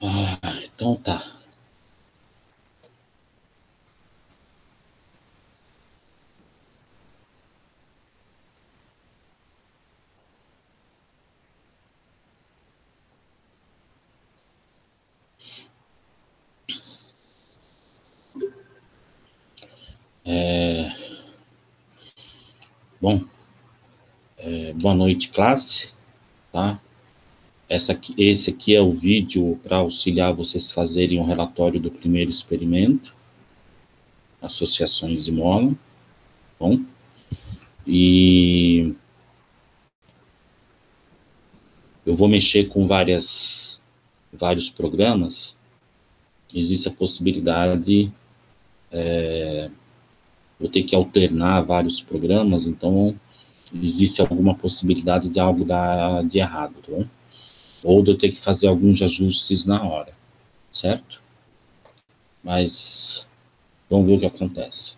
Então tá. Bom, boa noite, classe, tá? Esse aqui é o vídeo para auxiliar vocês fazerem um relatório do primeiro experimento, associações de mola, bom? E eu vou mexer com vários programas. Existe a possibilidade, vou ter que alternar vários programas, então existe alguma possibilidade de algo dar de errado, tá bom? Ou de eu ter que fazer alguns ajustes na hora, certo? Mas vamos ver o que acontece,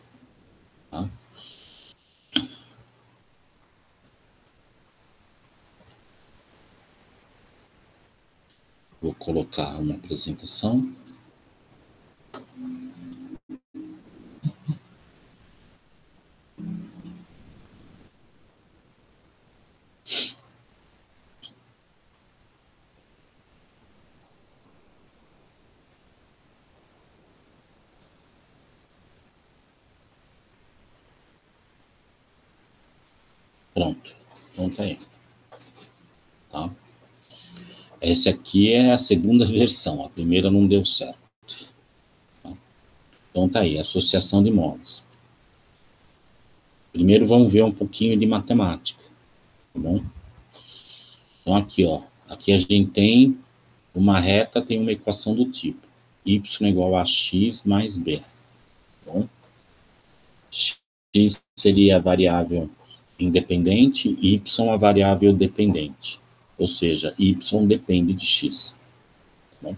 tá? Vou colocar uma apresentação. Pronto. Então tá aí. Tá? Essa aqui é a segunda versão. A primeira não deu certo. Tá? Então tá aí. Associação de molas. Primeiro vamos ver um pouquinho de matemática. Tá bom? Então aqui, ó. Aqui a gente tem uma reta, tem uma equação do tipo y igual a x mais b. Tá bom? X seria a variável independente, y a variável dependente. Ou seja, y depende de x. Tá bom?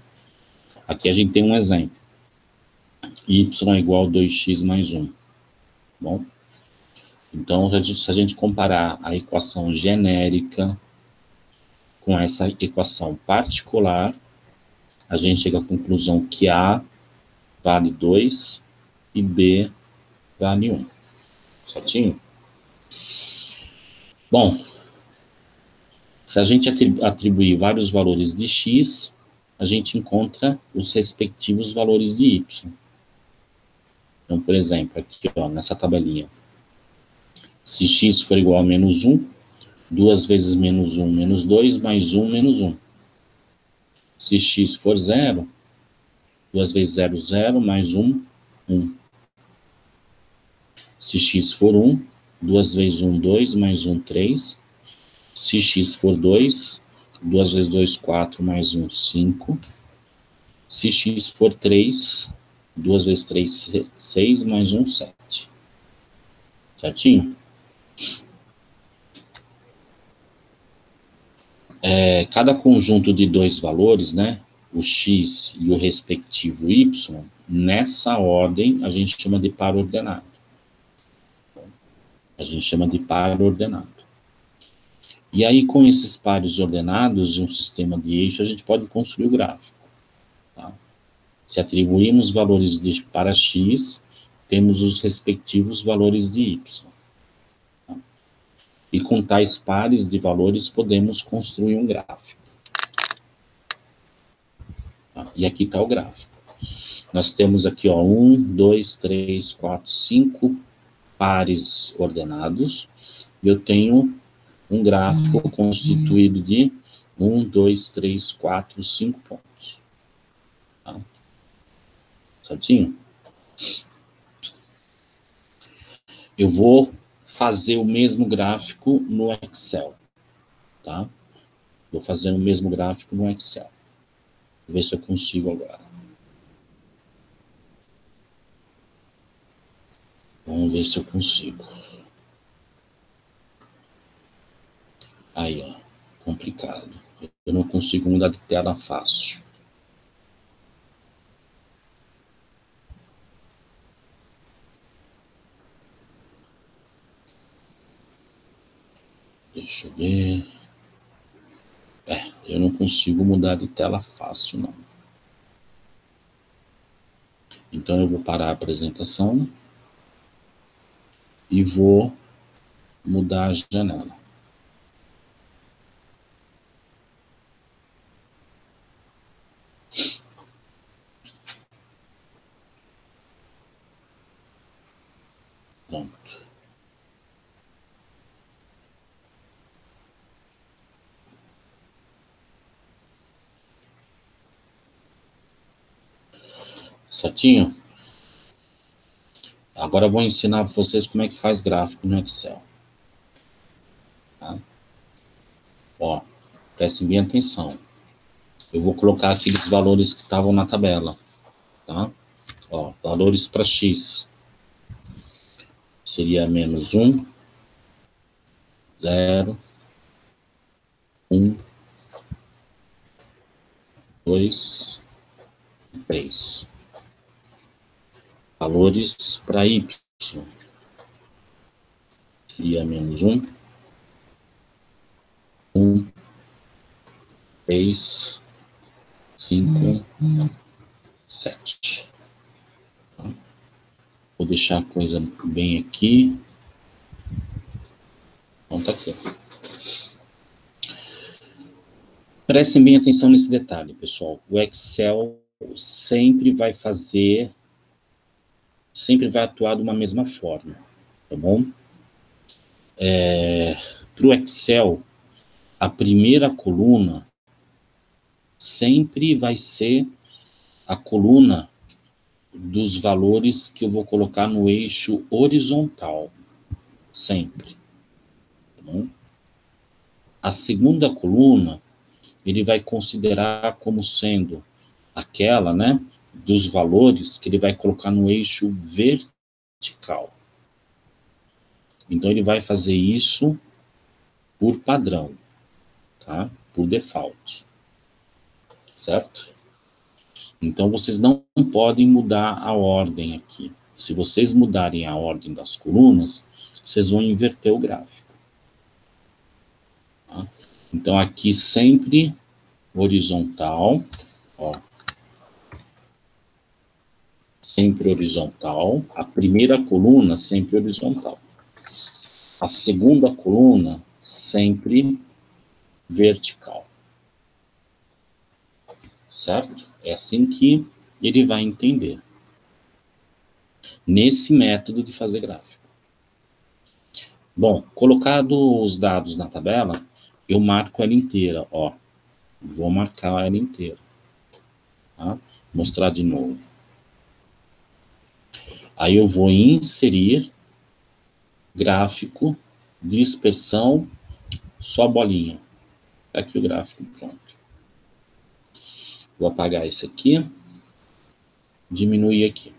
Aqui a gente tem um exemplo. Y é igual a 2x mais 1. Tá bom? Então, se a gente comparar a equação genérica com essa equação particular, a gente chega à conclusão que A vale 2 e B vale 1. Certinho? Bom, se a gente atribuir vários valores de x, a gente encontra os respectivos valores de y. Então, por exemplo, aqui ó, nessa tabelinha, se x for igual a menos 1, 2 vezes menos 1, menos 2, mais 1, menos 1. Se x for 0, 2 vezes 0, 0, mais 1, 1. Se x for 1, 2 vezes 1, 2, mais 1, 3. Se x for 2, 2 vezes 2, 4, mais 1, 5. Se x for 3, 2 vezes 3, 6, mais 1, 7. Certinho? Cada conjunto de dois valores, né, o x e o respectivo y, nessa ordem a gente chama de par ordenado. A gente chama de par ordenado. E aí, com esses pares ordenados e um sistema de eixo, a gente pode construir o gráfico. Tá? Se atribuirmos valores para x, temos os respectivos valores de y. Tá? E com tais pares de valores, podemos construir um gráfico. Tá? E aqui está o gráfico. Nós temos aqui, ó, 1, 2, 3, 4, 5 pares ordenados. E eu tenho um gráfico constituído de 1, 2, 3, 4, 5 pontos. Tá? Certinho? Eu vou fazer o mesmo gráfico no Excel. Tá? Vou fazer o mesmo gráfico no Excel. Vou ver se eu consigo agora. Vamos ver se eu consigo. Aí, ó. Complicado. Eu não consigo mudar de tela fácil. Deixa eu ver. Eu não consigo mudar de tela fácil, não. Então, eu vou parar a apresentação e vou mudar a janela. Pronto. Certinho? Agora eu vou ensinar para vocês como é que faz gráfico no Excel. Tá? Ó, prestem bem atenção. Eu vou colocar aqueles valores que estavam na tabela. Tá? Ó, valores para X. Seria menos 1, 0, 1, 2, 3. Valores para Y. Seria menos 1, 3, 5, 7. Vou deixar a coisa bem aqui. Então tá aqui. Prestem bem atenção nesse detalhe, pessoal. O Excel sempre vai atuar de uma mesma forma, tá bom? Para o Excel, a primeira coluna sempre vai ser a coluna dos valores que eu vou colocar no eixo horizontal, sempre. Tá bom? A segunda coluna, ele vai considerar como sendo aquela, né, dos valores que ele vai colocar no eixo vertical. Então, ele vai fazer isso por padrão, tá? Por default. Certo? Então, vocês não podem mudar a ordem aqui. Se vocês mudarem a ordem das colunas, vocês vão inverter o gráfico. Tá? Então, aqui sempre horizontal, ó. Sempre horizontal. A primeira coluna sempre horizontal. A segunda coluna sempre vertical. Certo? É assim que ele vai entender. Nesse método de fazer gráfico. Bom, colocado os dados na tabela, eu marco ela inteira, ó. Vou marcar ela inteira. Tá? Mostrar de novo. Aí eu vou inserir gráfico, dispersão, só bolinha. Tá aqui o gráfico pronto. Vou apagar esse aqui, diminuir aqui.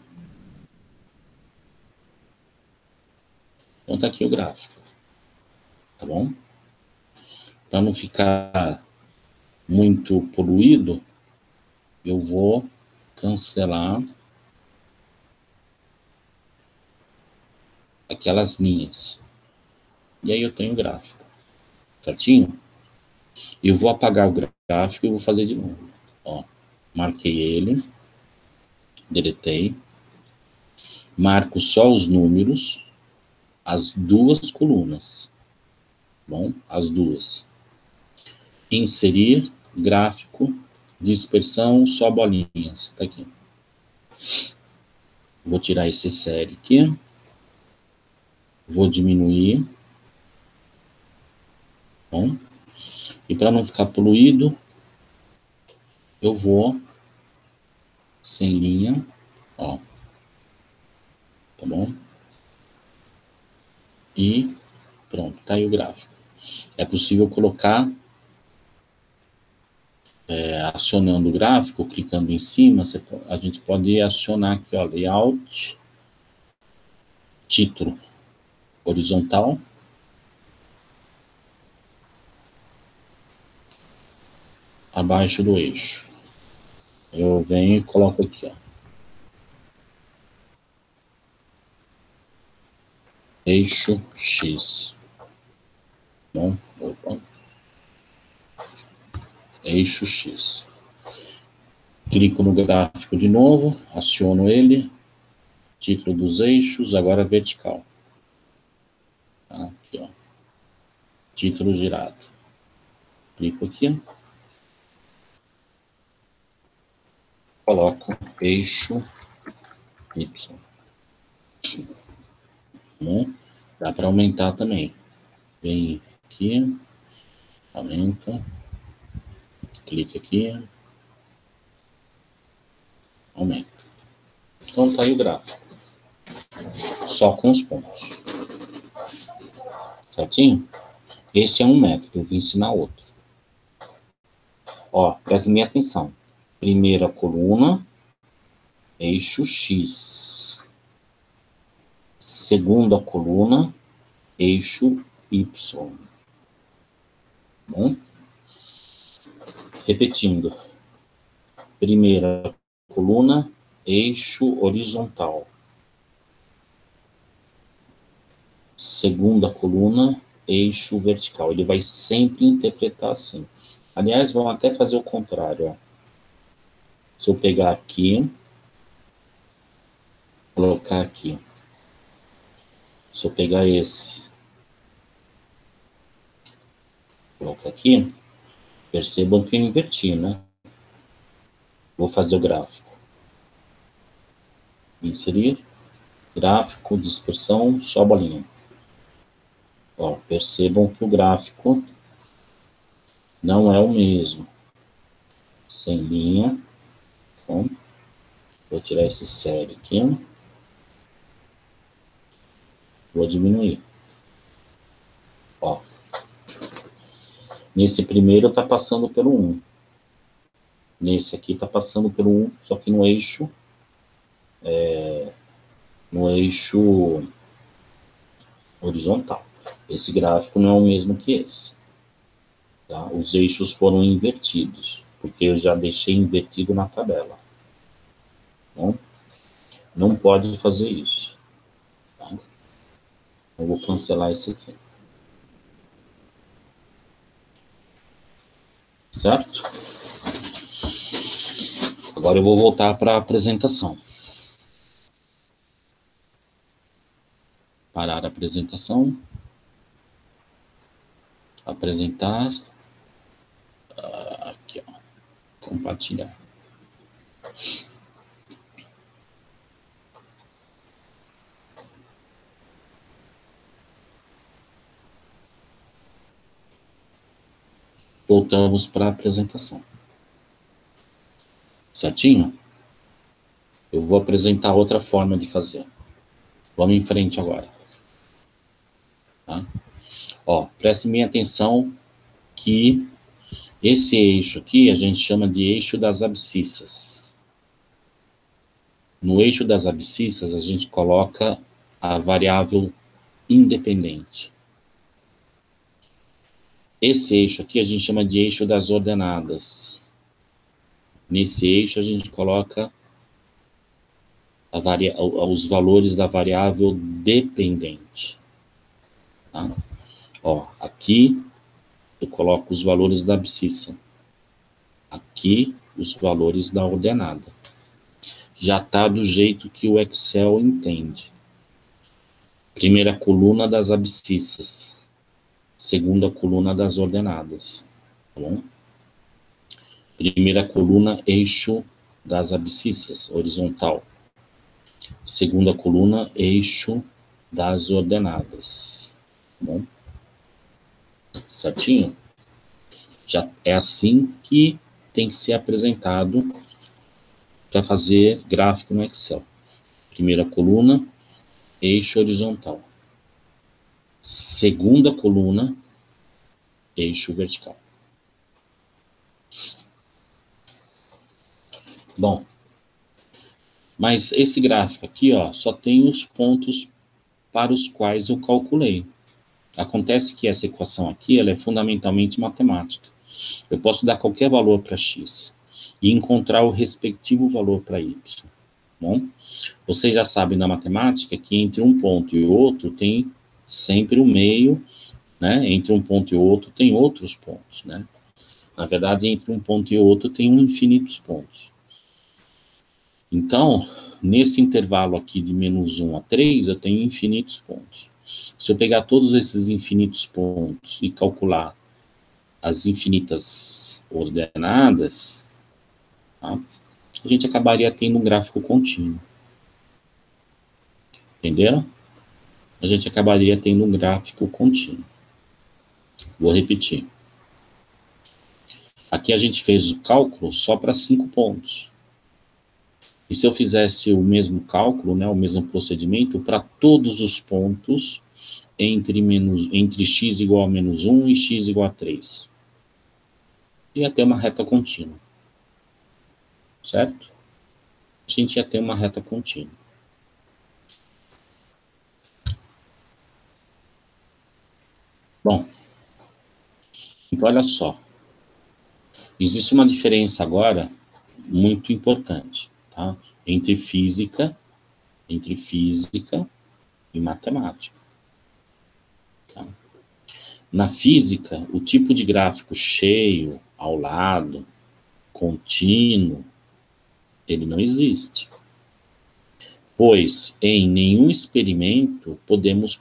Então tá aqui o gráfico. Tá bom? Para não ficar muito poluído, eu vou cancelar aquelas linhas. E aí eu tenho o gráfico. Certinho? Eu vou apagar o gráfico e vou fazer de novo. Ó, marquei ele, deletei. Marco só os números, as duas colunas. Bom, as duas. Inserir, gráfico, dispersão, só bolinhas. Tá aqui. Vou tirar esse série aqui. Vou diminuir. Bom. E para não ficar poluído, eu vou sem linha, ó. Tá bom? E pronto, tá aí o gráfico. É possível colocar, acionando o gráfico, clicando em cima, a gente pode acionar aqui, ó, layout, título, horizontal, abaixo do eixo. Eu venho e coloco aqui, ó. Eixo X. Bom, opa. Eixo X. Clico no gráfico de novo, aciono ele, título dos eixos, agora vertical. Aqui, ó. Título girado. Clico aqui. Coloco eixo Y. Dá para aumentar também. Vem aqui, aumenta, clica aqui, aumenta. Então tá aí o gráfico. Só com os pontos. Certinho? Esse é um método, eu vou ensinar outro. Ó, preste minha atenção. Primeira coluna, eixo X. Segunda coluna, eixo Y. Bom? Repetindo. Primeira coluna, eixo horizontal. Segunda coluna, eixo vertical. Ele vai sempre interpretar assim. Aliás, vamos até fazer o contrário. Ó. Se eu pegar aqui, colocar aqui. Se eu pegar esse, colocar aqui, percebam que eu inverti, né? Vou fazer o gráfico. Inserir, gráfico, dispersão, só bolinha. Ó, percebam que o gráfico não é o mesmo. Sem linha. Bom, vou tirar esse sério aqui. Vou diminuir. Ó. Nesse primeiro tá passando pelo 1. Nesse aqui tá passando pelo 1, só que no eixo horizontal. Esse gráfico não é o mesmo que esse. Tá? Os eixos foram invertidos, porque eu já deixei invertido na tabela. Bom, não pode fazer isso. Tá? Eu vou cancelar esse aqui. Certo? Agora eu vou voltar para a apresentação. Parar a apresentação. Apresentar. Aqui, ó. Compartilhar. Voltamos para a apresentação. Certinho? Eu vou apresentar outra forma de fazer. Vamos em frente agora. Tá? Ó, preste minha atenção que esse eixo aqui a gente chama de eixo das abscissas. No eixo das abscissas a gente coloca a variável independente. Esse eixo aqui a gente chama de eixo das ordenadas. Nesse eixo a gente coloca os valores da variável dependente. Tá? Ó, aqui eu coloco os valores da abscissa. Aqui os valores da ordenada. Já está do jeito que o Excel entende. Primeira coluna das abscissas. Segunda coluna das ordenadas. Tá bom? Primeira coluna, eixo das abscissas, horizontal. Segunda coluna, eixo das ordenadas. Tá bom? Certinho? Já é assim que tem que ser apresentado para fazer gráfico no Excel. Primeira coluna, eixo horizontal. Segunda coluna, eixo vertical. Bom, mas esse gráfico aqui, ó, só tem os pontos para os quais eu calculei. Acontece que essa equação aqui, ela é fundamentalmente matemática. Eu posso dar qualquer valor para x e encontrar o respectivo valor para y. Bom, vocês já sabem da matemática que entre um ponto e outro tem sempre o meio, né? Entre um ponto e outro tem outros pontos, né? Na verdade, entre um ponto e outro tem infinitos pontos. Então, nesse intervalo aqui de -1 a 3, eu tenho infinitos pontos. Se eu pegar todos esses infinitos pontos e calcular as infinitas ordenadas, tá? A gente acabaria tendo um gráfico contínuo. Entenderam? A gente acabaria tendo um gráfico contínuo. Vou repetir. Aqui a gente fez o cálculo só para 5 pontos. E se eu fizesse o mesmo cálculo, né, o mesmo procedimento, para todos os pontos entre x igual a -1 e x igual a 3? Ia ter uma reta contínua. Certo? A gente ia ter uma reta contínua. Bom, então olha só. Existe uma diferença agora muito importante, tá? Entre física e matemática. Tá? Na física, o tipo de gráfico cheio, ao lado, contínuo, ele não existe. Pois em nenhum experimento podemos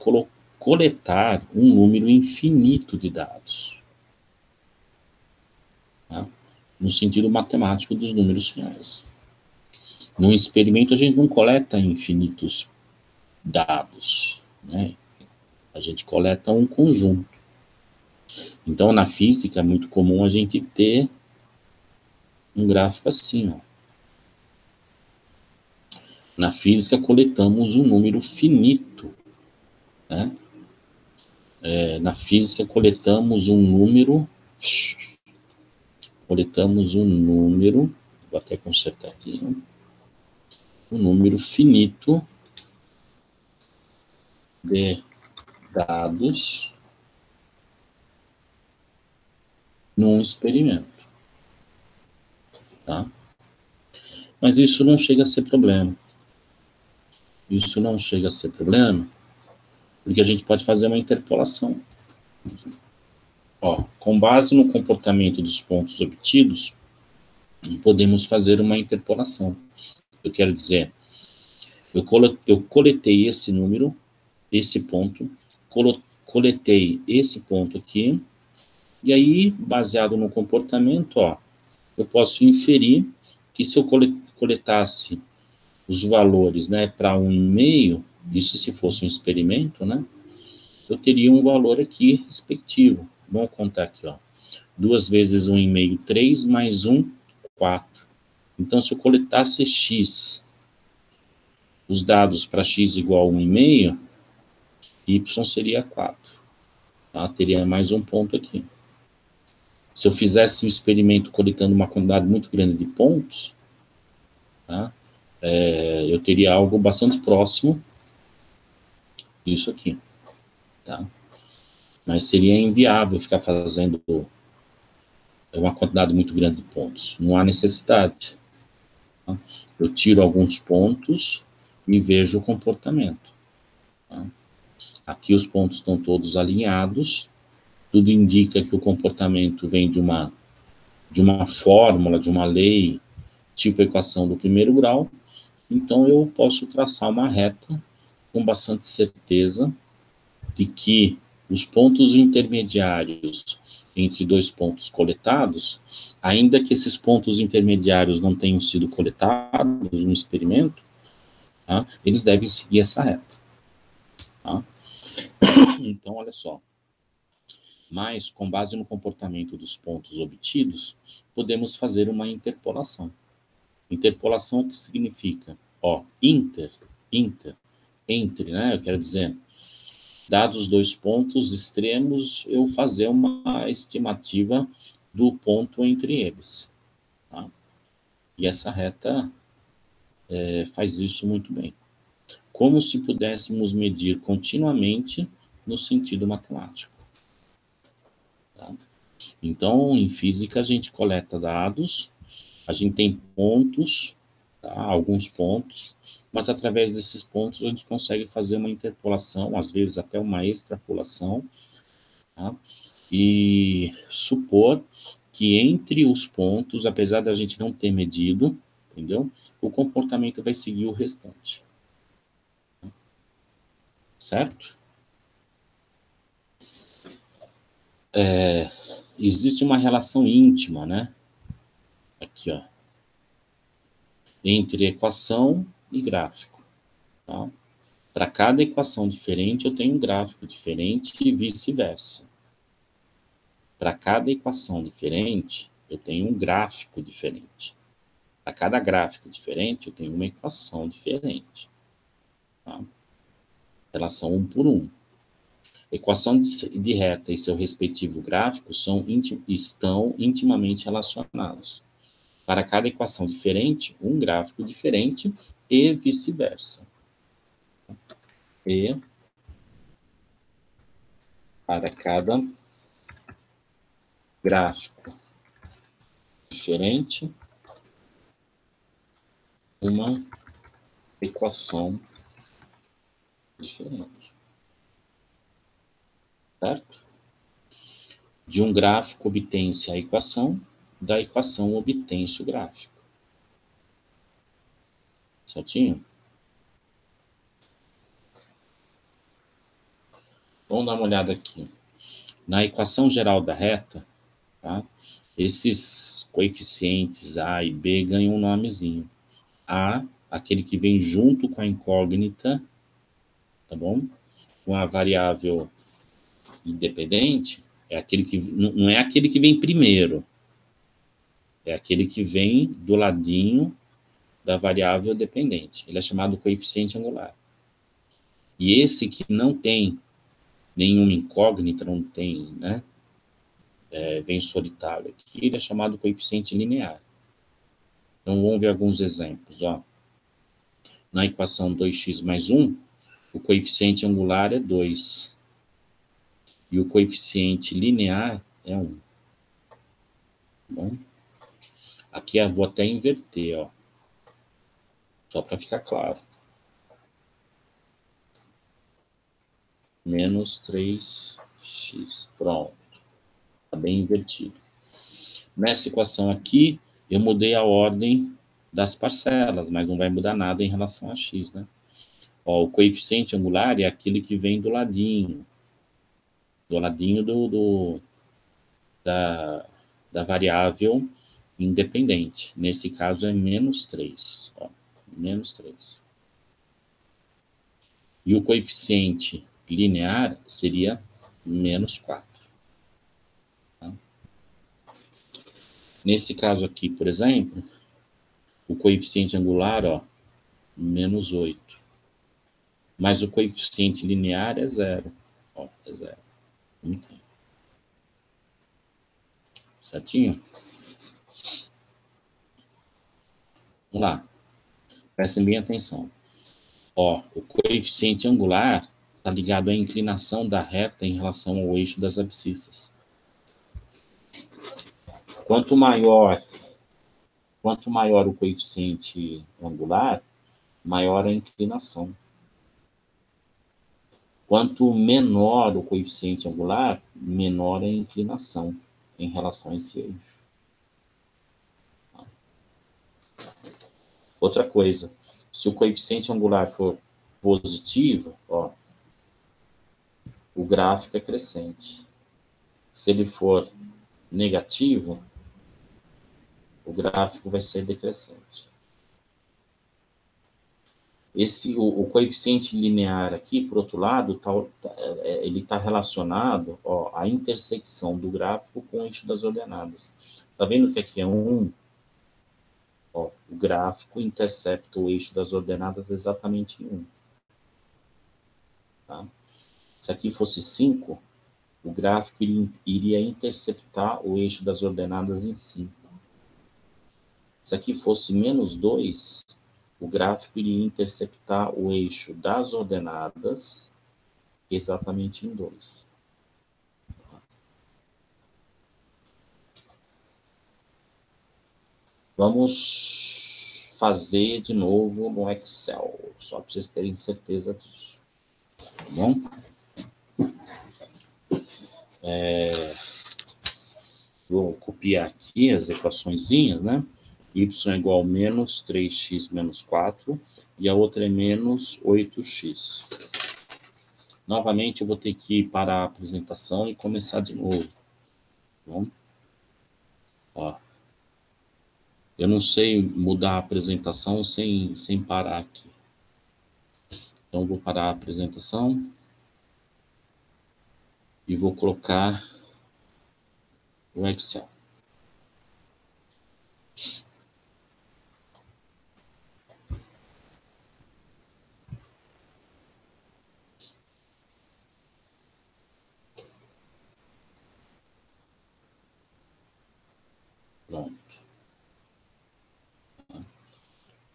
coletar um número infinito de dados. Tá? No sentido matemático dos números reais. Num experimento, a gente não coleta infinitos dados, né? A gente coleta um conjunto. Então, na física, é muito comum a gente ter um gráfico assim, ó. Na física, coletamos um número finito, né? Na física, coletamos um número, vou até consertar aqui, um número finito de dados num experimento, tá? Mas isso não chega a ser problema. Isso não chega a ser problema, porque a gente pode fazer uma interpolação. Ó, com base no comportamento dos pontos obtidos, podemos fazer uma interpolação. Eu quero dizer, eu coletei esse número, esse ponto, coletei esse ponto aqui, e aí, baseado no comportamento, ó, eu posso inferir que se eu coletasse os valores, né, para 1,5, isso se fosse um experimento, né, eu teria um valor aqui respectivo. Vamos contar aqui, ó. 2 vezes 1,5, 3, mais 1, 4. Então, se eu coletasse x, os dados para x igual a 1,5, y seria 4. Tá? Teria mais um ponto aqui. Se eu fizesse um experimento coletando uma quantidade muito grande de pontos, tá? Eu teria algo bastante próximo disso aqui. Tá? Mas seria inviável ficar fazendo uma quantidade muito grande de pontos. Não há necessidade. Tá? Eu tiro alguns pontos e vejo o comportamento. Tá? Aqui os pontos estão todos alinhados. Tudo indica que o comportamento vem de uma fórmula, de uma lei, tipo equação do primeiro grau. Então eu posso traçar uma reta com bastante certeza de que os pontos intermediários entre dois pontos coletados, ainda que esses pontos intermediários não tenham sido coletados no experimento, tá? Eles devem seguir essa reta. Tá? Então, olha só. Mas, com base no comportamento dos pontos obtidos, podemos fazer uma interpolação. Interpolação, o que significa? Ó, entre, né? Eu quero dizer, dados dois pontos extremos, eu fazer uma estimativa do ponto entre eles. Tá? E essa reta faz isso muito bem. Como se pudéssemos medir continuamente no sentido matemático. Tá? Então, em física, a gente coleta dados, a gente tem pontos, tá? Alguns pontos, mas através desses pontos a gente consegue fazer uma interpolação, às vezes até uma extrapolação, tá? E supor que entre os pontos, apesar da gente não ter medido, entendeu? o comportamento vai seguir o restante. Certo? Existe uma relação íntima, né? Aqui, ó. Entre equação e gráfico. Tá? Para cada equação diferente, eu tenho um gráfico diferente e vice-versa. Para cada equação diferente, eu tenho um gráfico diferente. Para cada gráfico diferente, eu tenho uma equação diferente. Tá? Relação 1 por 1. Equação de reta e seu respectivo gráfico estão intimamente relacionados. Para cada equação diferente, um gráfico diferente e vice-versa. E para cada gráfico diferente, uma equação diferente. Certo? De um gráfico obtém-se a equação, da equação obtém-se o gráfico. Certinho? Vamos dar uma olhada aqui. Na equação geral da reta, tá? Esses coeficientes A e B ganham um nomezinho. A, aquele que vem junto com a incógnita, tá bom? Com a variável independente, é aquele que não é aquele que vem primeiro, é aquele que vem do ladinho da variável dependente. Ele é chamado coeficiente angular. E esse que não tem nenhuma incógnita, não tem, né? Vem solitário aqui, ele é chamado coeficiente linear. Então, vamos ver alguns exemplos. Ó. Na equação 2x mais 1, o coeficiente angular é 2. E o coeficiente linear é 1. Tá bom? Aqui eu vou até inverter, ó. Só para ficar claro. Menos 3x. Pronto. Está bem invertido. Nessa equação aqui, eu mudei a ordem das parcelas, mas não vai mudar nada em relação a x, né? Ó, o coeficiente angular é aquele que vem do ladinho da variável independente. Nesse caso é menos 3. Ó, menos 3. E o coeficiente linear seria menos 4. Tá? Nesse caso aqui, por exemplo, o coeficiente angular, ó, menos 8. Mas o coeficiente linear é 0. Ó, é 0. Então, certinho? Vamos lá. Prestem bem atenção. Ó, o coeficiente angular está ligado à inclinação da reta em relação ao eixo das abscissas. Quanto maior o coeficiente angular, maior a inclinação. Quanto menor o coeficiente angular, menor a inclinação em relação a esse eixo. Outra coisa, se o coeficiente angular for positivo, ó, o gráfico é crescente. Se ele for negativo, o gráfico vai ser decrescente. O coeficiente linear aqui, por outro lado, ele está relacionado, ó, à intersecção do gráfico com o eixo das ordenadas. Está vendo que aqui é 1? Ó, o gráfico intercepta o eixo das ordenadas exatamente em 1. Tá? Se aqui fosse 5, o gráfico iria interceptar o eixo das ordenadas em 5. Se aqui fosse menos 2, o gráfico iria interceptar o eixo das ordenadas exatamente em 2. Vamos fazer de novo no Excel, só para vocês terem certeza disso. Tá bom? Vou copiar aqui as equaçõezinhas, né? y é igual a menos 3x menos 4, e a outra é menos 8x. Novamente, eu vou ter que parar a apresentação e começar de novo. Tá bom? Ó, eu não sei mudar a apresentação sem parar aqui. Então, vou parar a apresentação e vou colocar o Excel. Pronto.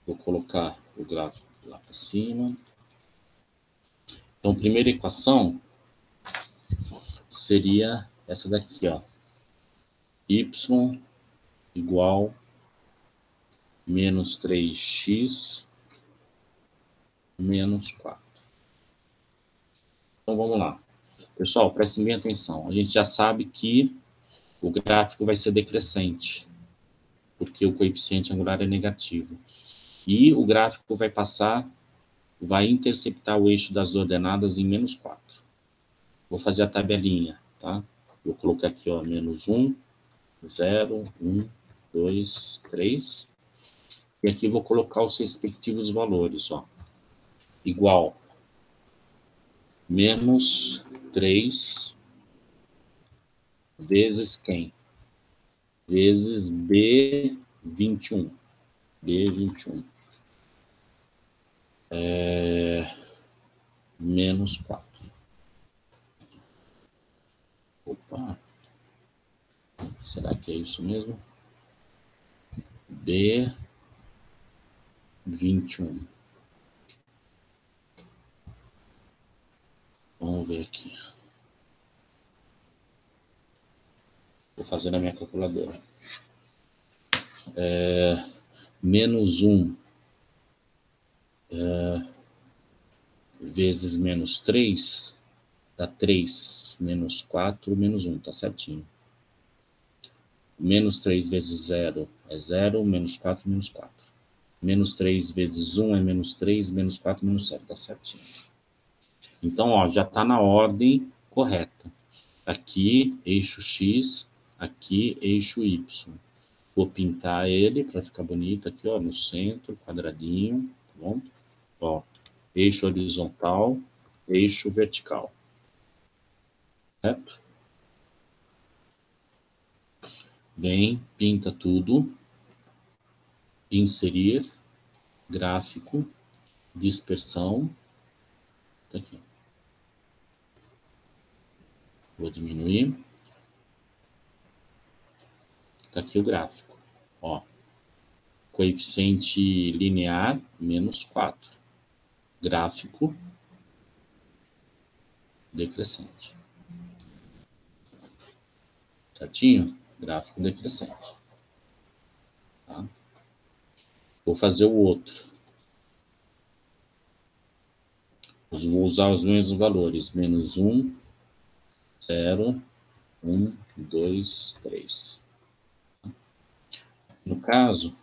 Vou colocar o gráfico lá para cima. Então, primeira equação seria essa daqui, ó. Y igual menos 3x menos 4. Então, vamos lá. Pessoal, prestem bem atenção. A gente já sabe que o gráfico vai ser decrescente, porque o coeficiente angular é negativo. E o gráfico vai interceptar o eixo das ordenadas em menos 4. Vou fazer a tabelinha, tá? Vou colocar aqui, ó, menos 1, 0, 1, 2, 3. E aqui vou colocar os respectivos valores, ó. Igual menos 3 vezes quem? Vezes B21. B21. Menos 4. Opa. Será que é isso mesmo? B21. Vamos ver aqui. Vou fazer na minha calculadora. Menos 1 vezes menos 3 dá 3. Menos 4, menos 1, tá certinho. Menos 3 vezes 0 é 0, menos 4, menos 4. Menos 3 vezes 1 é menos 3, menos 4, menos 7, tá certinho. Então, ó, já está na ordem correta. Aqui, eixo X, aqui, eixo Y. Vou pintar ele para ficar bonito aqui, ó, no centro, quadradinho, tá bom? Ó, eixo horizontal, eixo vertical. Certo? Vem, pinta tudo. Inserir, gráfico, dispersão. Tá aqui. Vou diminuir. Tá aqui o gráfico. Ó, coeficiente linear, menos 4. Gráfico decrescente. Certinho? Gráfico decrescente. Tá? Vou fazer o outro. Vou usar os mesmos valores. Menos 1, 0, 1, 2, 3. No caso,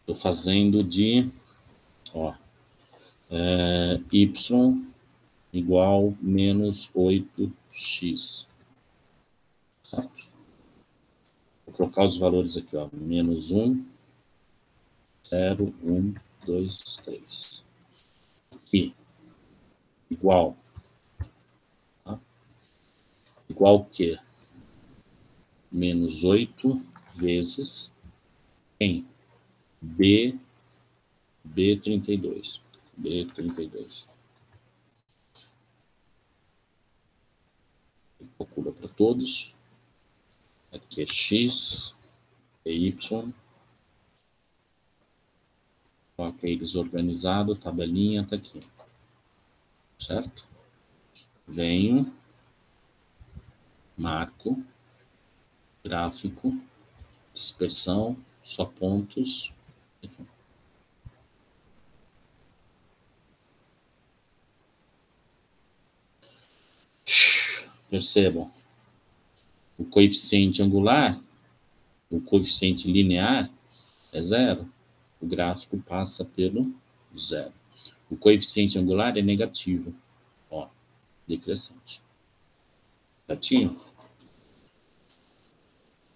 estou fazendo de, ó, y igual menos 8x. Certo? Vou colocar os valores aqui, ó, menos 1, 0, 1, 2, 3. Aqui, igual. Tá? Igual o quê? Menos 8 vezes em B32. B32. Calcula para todos. Aqui é X, é Y. Coloca eles organizados, tabelinha, tá aqui. Certo? Venho, marco, gráfico, dispersão, só pontos. Aqui. Percebam, O coeficiente angular, o coeficiente linear é zero. O gráfico passa pelo zero. O coeficiente angular é negativo. Ó, decrescente. Certinho?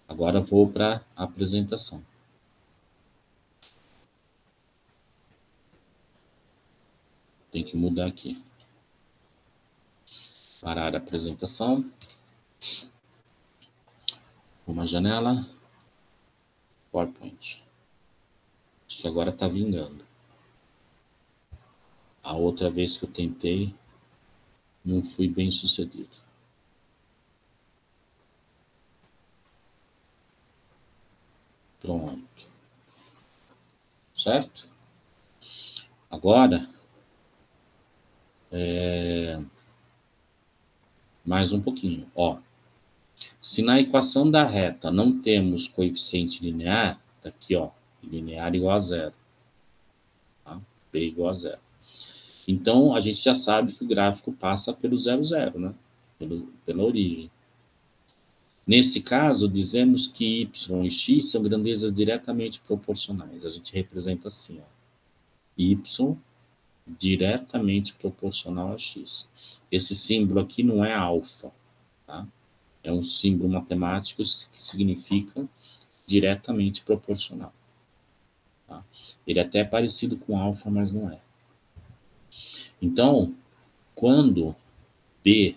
Agora vou para a apresentação. Tem que mudar aqui. Parar a apresentação. Uma janela. PowerPoint. Acho que agora está vingando. A outra vez que eu tentei, não fui bem sucedido. Pronto. Certo? Agora, mais um pouquinho. Ó, se na equação da reta não temos coeficiente linear, tá aqui, ó, linear igual a zero. Tá? P igual a zero. Então, a gente já sabe que o gráfico passa pelo zero, zero, né? Pela origem. Nesse caso, dizemos que y e x são grandezas diretamente proporcionais. A gente representa assim, ó. Y diretamente proporcional a x. Esse símbolo aqui não é alfa, tá? É um símbolo matemático que significa diretamente proporcional. Tá? Ele até é parecido com alfa, mas não é. Então, quando P,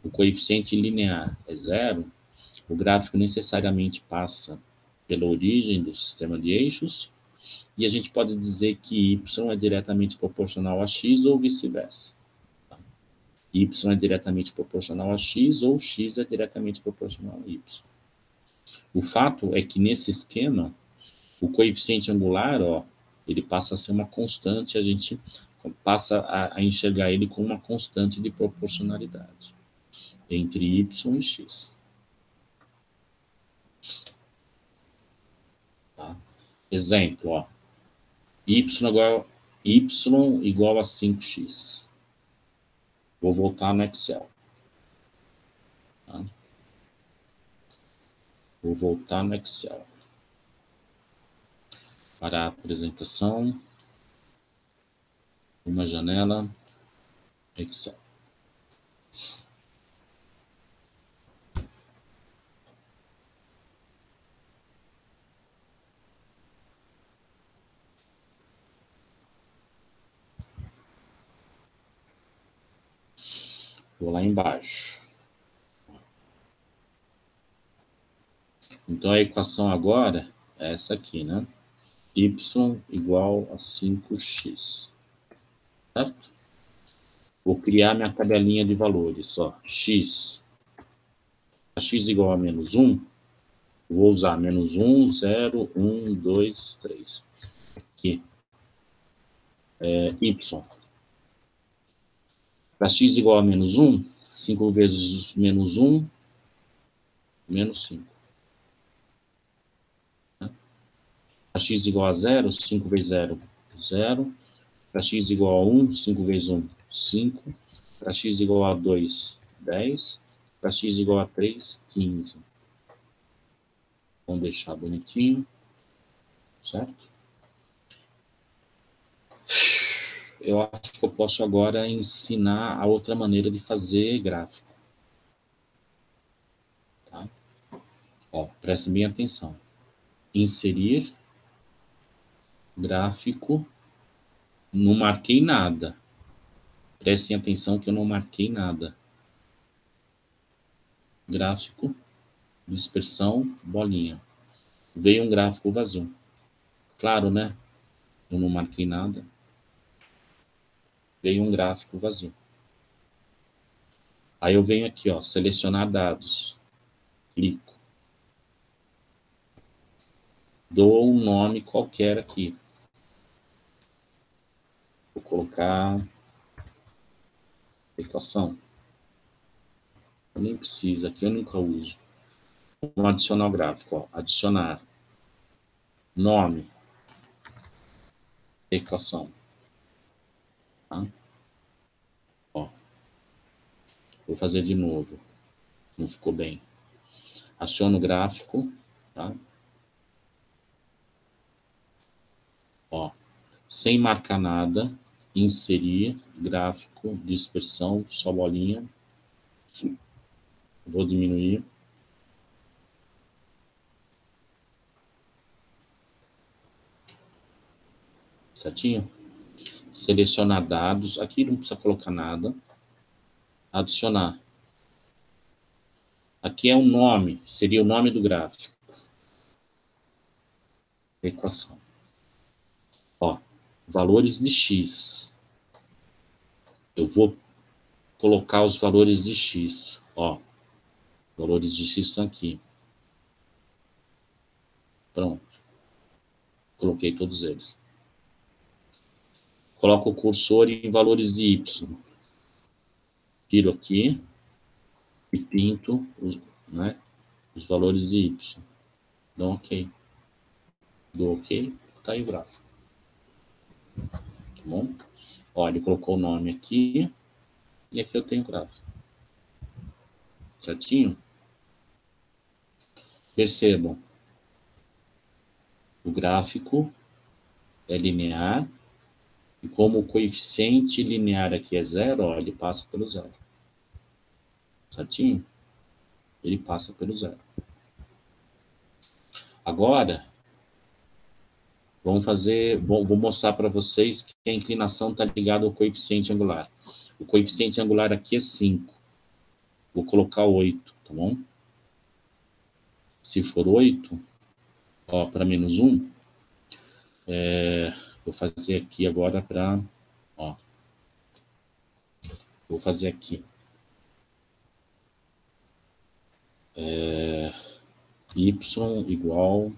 o coeficiente linear, é zero, o gráfico necessariamente passa pela origem do sistema de eixos, e a gente pode dizer que y é diretamente proporcional a x ou vice-versa. Y é diretamente proporcional a x ou x é diretamente proporcional a y. O fato é que nesse esquema, o coeficiente angular, ó, ele passa a ser uma constante, a gente passa a enxergar ele como uma constante de proporcionalidade entre y e x. Tá? Exemplo, ó, y igual a 5x. Vou voltar no Excel. Tá? Vou voltar no Excel. Para a apresentação, uma janela, Excel. Vou lá embaixo. Então, a equação agora é essa aqui, né? Y igual a 5x. Certo? Vou criar minha tabelinha de valores. Ó, x. A x igual a menos 1, vou usar menos 1, 0, 1, 2, 3. Aqui. Y. Para x igual a menos 1, 5 vezes menos 1, menos 5. Para x igual a 0, 5 vezes 0, 0. Para x igual a 1, 5 vezes 1, 5. Para x igual a 2, 10. Para x igual a 3, 15. Vamos deixar bonitinho. Certo? Eu acho que eu posso agora ensinar a outra maneira de fazer gráfico. Tá? Ó, preste bem atenção. Inserir gráfico. Não marquei nada. Prestem atenção que eu não marquei nada. Gráfico, dispersão, bolinha. Veio um gráfico vazio. Claro, né? Eu não marquei nada. Veio um gráfico vazio. Aí eu venho aqui, ó, selecionar dados. Clico. Dou um nome qualquer aqui. Vou colocar equação. Eu nem preciso, aqui eu nunca uso. Vamos adicionar o gráfico, ó. Adicionar. Nome. Equação. Tá? Ó. Vou fazer de novo. Não ficou bem. Aciono o gráfico, tá? Ó, sem marcar nada, inserir, gráfico, dispersão, só bolinha. Vou diminuir. Certinho? Selecionar dados. Aqui não precisa colocar nada. Adicionar. Aqui é o nome, seria o nome do gráfico. Equação. Ó, valores de x. Eu vou colocar os valores de x. Ó, valores de x estão aqui. Pronto. Coloquei todos eles. Coloco o cursor em valores de y. Tiro aqui e pinto os valores de y. Dou OK. Dou OK, tá aí o gráfico. Tá bom? Ó, ele colocou o nome aqui e aqui eu tenho o gráfico. Certinho? Percebam, o gráfico é linear e como o coeficiente linear aqui é 0, ó, ele passa pelo 0. Certinho? Ele passa pelo 0. Agora, vou mostrar para vocês que a inclinação está ligada ao coeficiente angular. O coeficiente angular aqui é 5. Vou colocar 8, tá bom? Se for 8, ó, para menos 1, vou fazer aqui agora para, ó, vou fazer aqui. Y igual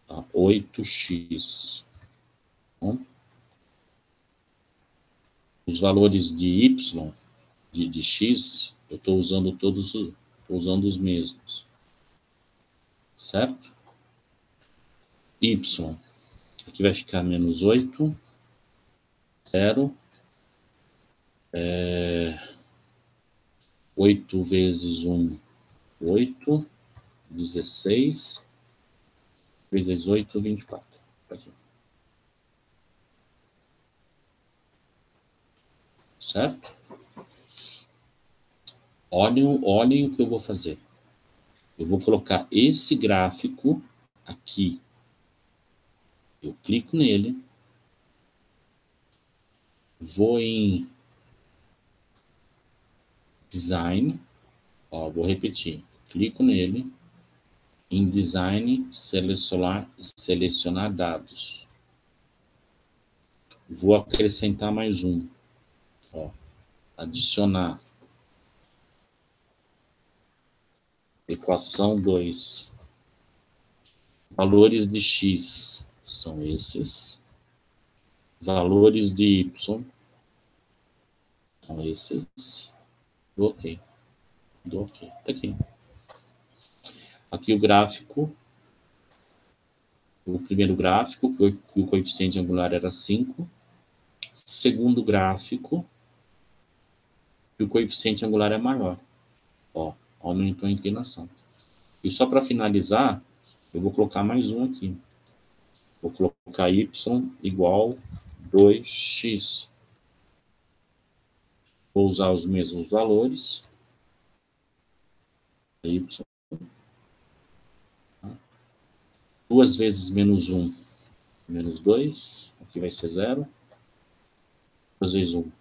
a 8x. Bom, os valores de y, de x, eu estou usando os mesmos. Certo? Y, aqui vai ficar menos 8, 0, 8 vezes 1, 8, 16, vezes 8, 24. Aqui. Certo? Olhem o que eu vou fazer. Eu vou colocar esse gráfico aqui. Eu clico nele. Vou em Design. Ó, vou repetir. Clico nele. Em Design, selecionar dados. Vou acrescentar mais um. Ó, adicionar. Equação 2. Valores de x são esses. Valores de y são esses. Dou OK. Dou OK. Tá aqui. Aqui o gráfico. O primeiro gráfico, que o coeficiente angular era 5. Segundo gráfico, que o coeficiente angular é maior. Ó, aumentou a inclinação. E só para finalizar, eu vou colocar mais um aqui. Vou colocar y igual 2x. Vou usar os mesmos valores. Y. 2 vezes menos 1, menos 2. Aqui vai ser 0. 2 vezes 1,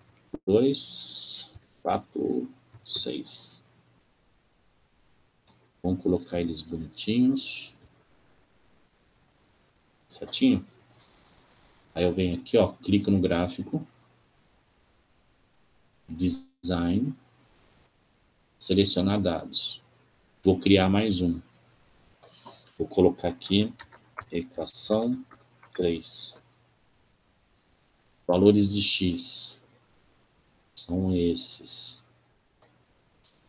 2, 4, 6. Vamos colocar eles bonitinhos. Certinho? Aí eu venho aqui, ó, clico no gráfico. Design. Selecionar dados. Vou criar mais um. Vou colocar aqui equação 3. Valores de x são esses.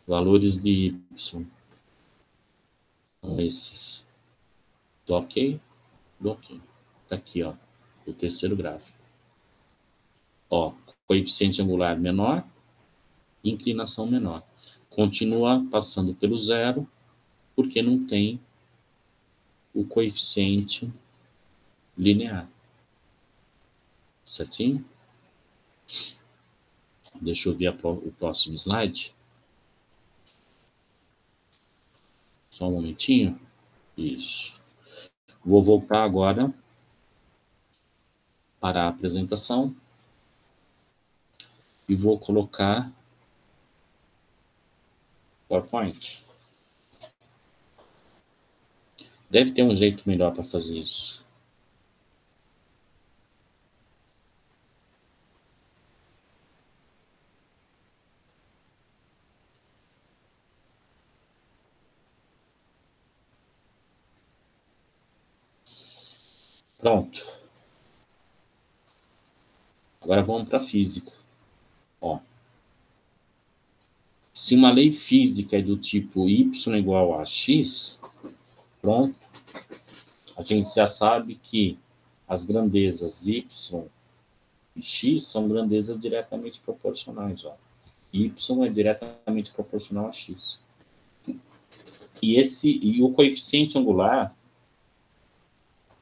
Valores de y são esses. Dou OK? Dou OK. Tá aqui, ó, o terceiro gráfico. Ó, coeficiente angular menor, inclinação menor. continua passando pelo zero, porque não tem o coeficiente linear. Certinho? Deixa eu ver o próximo slide. Só um momentinho. Isso. Vou voltar agora para a apresentação e vou colocar PowerPoint. Deve ter um jeito melhor para fazer isso. Pronto. Agora vamos para a física. Ó. Se uma lei física é do tipo y igual a x, pronto, a gente já sabe que as grandezas y e x são grandezas diretamente proporcionais. Ó. Y é diretamente proporcional a x. E o coeficiente angular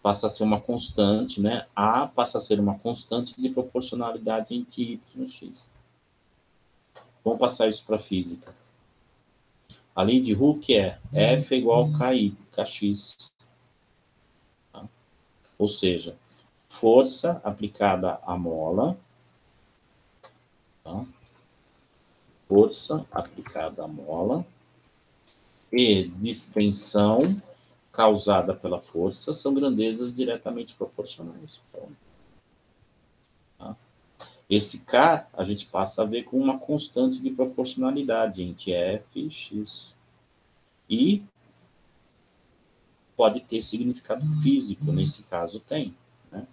passa a ser uma constante, né? A passa a ser uma constante de proporcionalidade entre y e x. Vamos passar isso para a física. A lei de Hooke é F é igual a Kx. Tá? Ou seja, força aplicada à mola, tá? Força aplicada à mola e distensão causada pela força são grandezas diretamente proporcionais. Tá? Esse K a gente passa a ver com uma constante de proporcionalidade entre F e X. E pode ter significado físico, nesse caso tem. Né?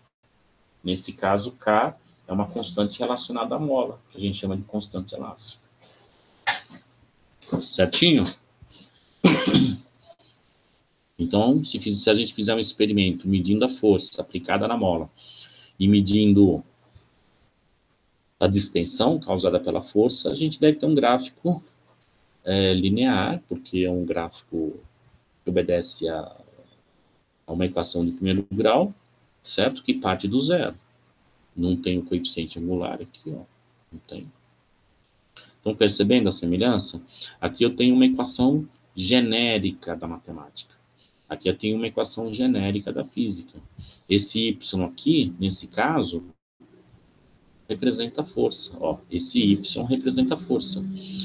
Nesse caso, K é uma constante relacionada à mola, que a gente chama de constante elástica. Certinho? Então, se a gente fizer um experimento medindo a força aplicada na mola e medindo a distensão causada pela força, a gente deve ter um gráfico linear, porque é um gráfico que obedece a uma equação de primeiro grau, certo? Que parte do zero. Não tem o coeficiente angular aqui, ó. Não tem. Estão percebendo a semelhança? Aqui eu tenho uma equação genérica da matemática. Aqui eu tenho uma equação genérica da física. Esse y aqui, nesse caso, representa a força. Ó, esse y representa a força.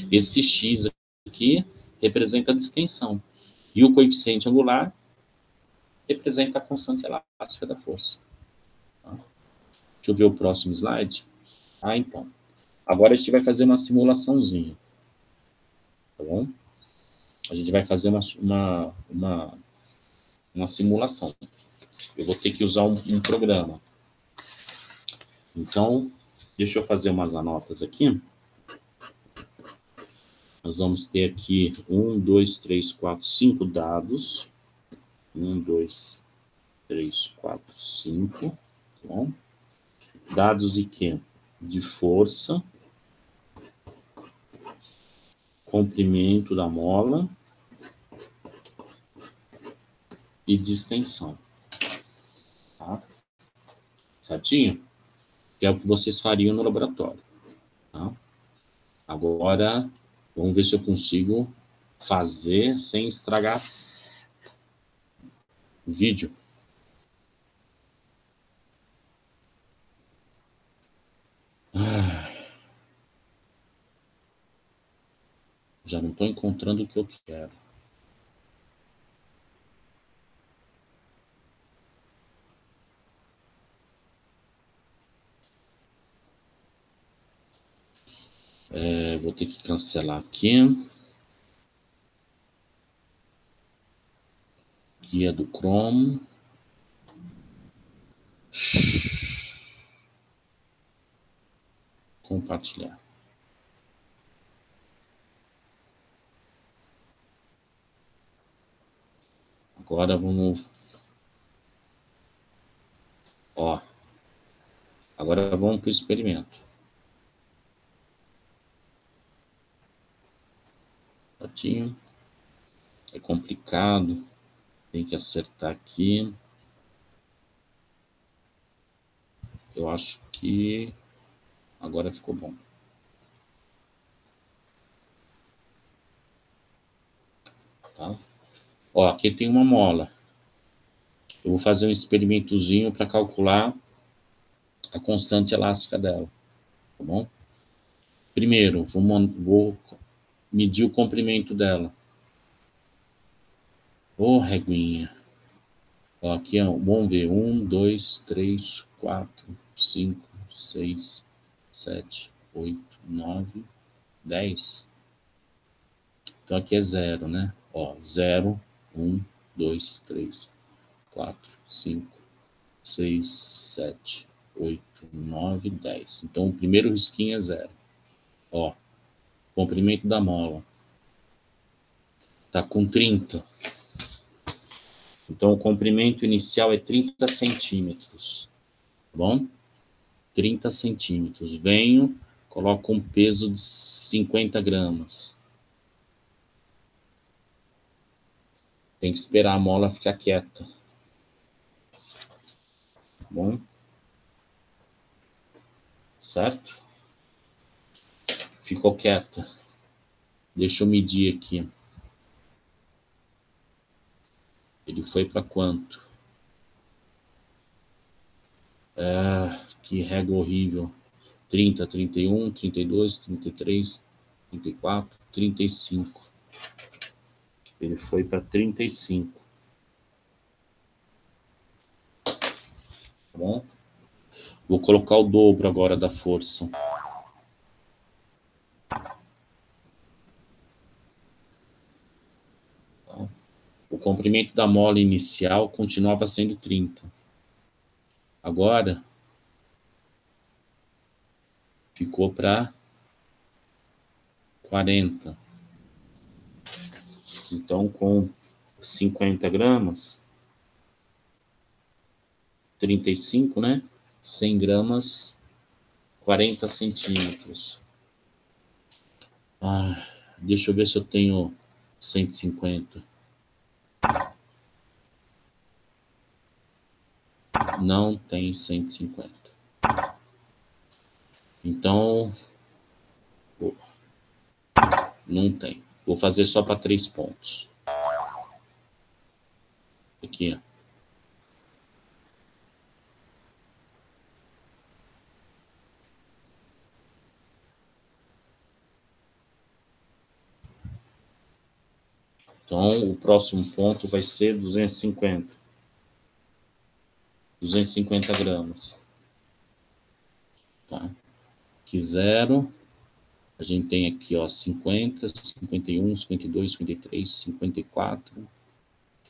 Esse x aqui representa a distensão. E o coeficiente angular representa a constante elástica da força. Tá? Deixa eu ver o próximo slide. Ah, então. Agora a gente vai fazer uma simulaçãozinha. Tá bom? A gente vai fazer uma simulação. Eu vou ter que usar um programa. Então, deixa eu fazer umas anotas aqui. Nós vamos ter aqui 1, 2, 3, 4, 5 dados. 1, 2, 3, 4, 5. Tá bom? Dados de quê? De força, comprimento da mola e distensão. Tá? Certinho? Que é o que vocês fariam no laboratório. Tá? Agora, vamos ver se eu consigo fazer sem estragar o vídeo. Já não estou encontrando o que eu quero. Vou ter que cancelar aqui. Guia do Chrome. Compartilhar. Agora vamos... Ó. Agora vamos para o experimento. Certinho? É complicado. Tem que acertar aqui. Eu acho que agora ficou bom. Tá? Ó, aqui tem uma mola. Eu vou fazer um experimentozinho para calcular a constante elástica dela. Tá bom? Primeiro, vou medir o comprimento dela. Ô, reguinha. Ó, aqui, ó, vamos ver. 1, 2, 3, 4, 5, 6, 7, 8, 9, 10. Então aqui é 0, né? Ó, 0, 1, 2, 3, 4, 5, 6, 7, 8, 9, 10. Então o primeiro risquinho é 0. Ó, comprimento da mola. Tá com 30. Então o comprimento inicial é 30 centímetros. Tá bom? 30 centímetros. Venho, coloco um peso de 50 gramas. Tem que esperar a mola ficar quieta. Tá bom? Certo? Ficou quieta. Deixa eu medir aqui. Ele foi para quanto? Que régua horrível. 30, 31, 32, 33, 34, 35. Ele foi para 35. Tá bom? Vou colocar o dobro agora da força. Tá? O comprimento da mola inicial continuava sendo 30. Agora ficou para 40. Então, com 50 gramas, 35, né? 100 gramas, 40 centímetros. Deixa eu ver se eu tenho 150. Não tem 150. Então, não tem. Vou fazer só para 3 pontos. Aqui, ó. Então, o próximo ponto vai ser 250. 250 gramas. Tá? Aqui 0. A gente tem aqui, ó, 50, 51, 52, 53, 54,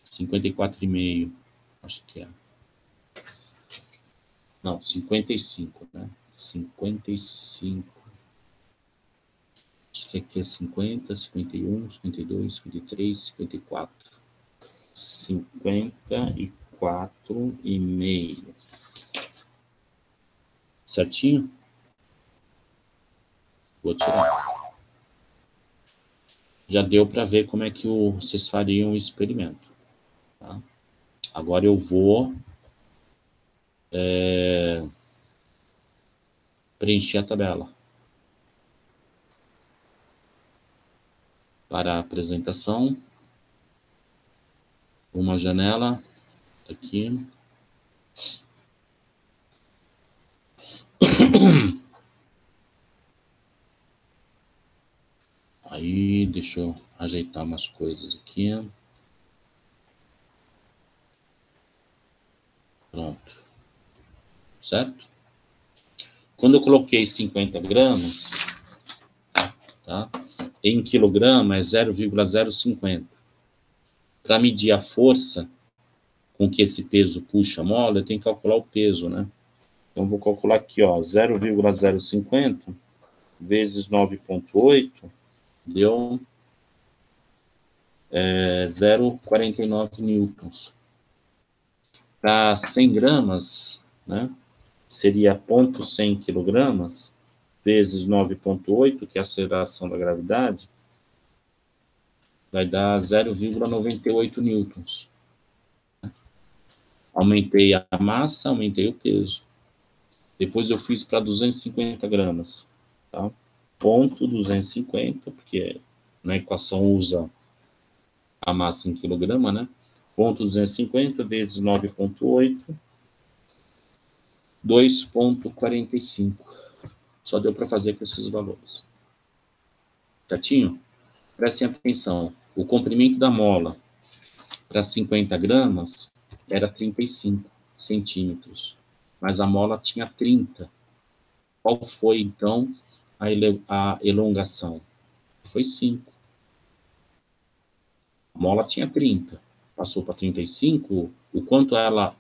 54,5. Acho que é. Não, 55, né? 55. Acho que aqui é 50, 51, 52, 53, 54. 54,5. Certinho? Vou tirar. Já deu para ver como é que vocês fariam o experimento. Tá? Agora eu vou preencher a tabela. Para a apresentação, uma janela aqui. Aí, deixa eu ajeitar umas coisas aqui. Pronto. Certo? Quando eu coloquei 50 gramas, tá? Em quilograma é 0,050. Para medir a força com que esse peso puxa a mola, eu tenho que calcular o peso, né? Então, vou calcular aqui, ó, 0,050 vezes 9,8 deu 0,49 newtons. Para 100 gramas, né, seria 0,100 quilogramas vezes 9,8, que é a aceleração da gravidade, vai dar 0,98 newtons. Aumentei a massa, aumentei o peso. Depois eu fiz para 250 gramas, tá? Ponto 250, porque na equação usa a massa em quilograma, né? Ponto 250 vezes 9,8, 2,45. Só deu para fazer com esses valores. Certinho? Prestem atenção. O comprimento da mola para 50 gramas era 35 centímetros, mas a mola tinha 30. Qual foi, então, a elongação? Foi 5. A mola tinha 30, passou para 35, o quanto ela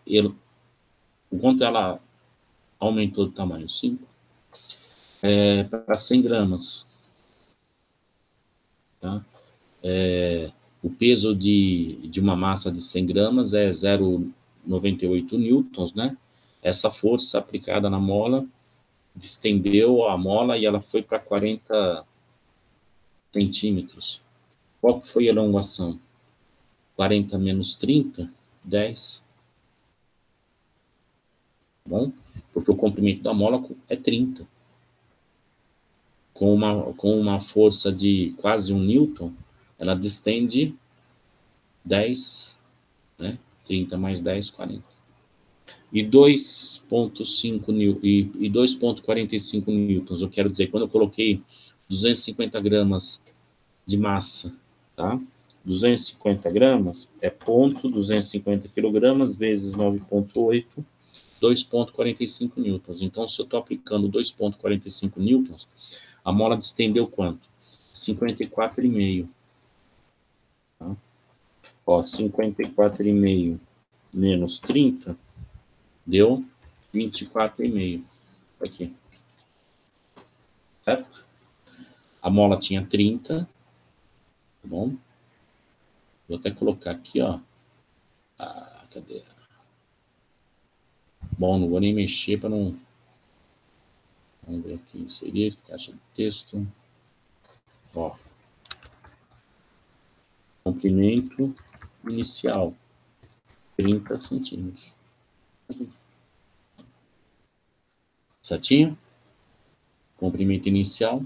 aumentou de tamanho? 5. Para 100 gramas. Tá? O peso de uma massa de 100 gramas é 0,98 newtons, né? Essa força aplicada na mola distendeu a mola e ela foi para 40 centímetros. Qual foi a elongação? 40 menos 30, 10. Bom? Porque o comprimento da mola é 30. Com uma força de quase 1 newton, ela distende 10, né? 30 mais 10, 40. E 2,45 newtons, eu quero dizer, quando eu coloquei 250 gramas de massa, tá? 250 gramas é 0,250 quilogramas vezes 9,8, 2,45 newtons. Então, se eu estou aplicando 2,45 newtons, a mola distendeu quanto? 54,5. Tá? Ó, 54,5 menos 30 deu 24,5. Aqui. Certo? A mola tinha 30. Tá bom? Vou até colocar aqui, ó. Cadê? Bom, não vou nem mexer para não... Vamos ver aqui, inserir, caixa de texto. Ó. Comprimento inicial, 30 centímetros. Certinho? Comprimento inicial,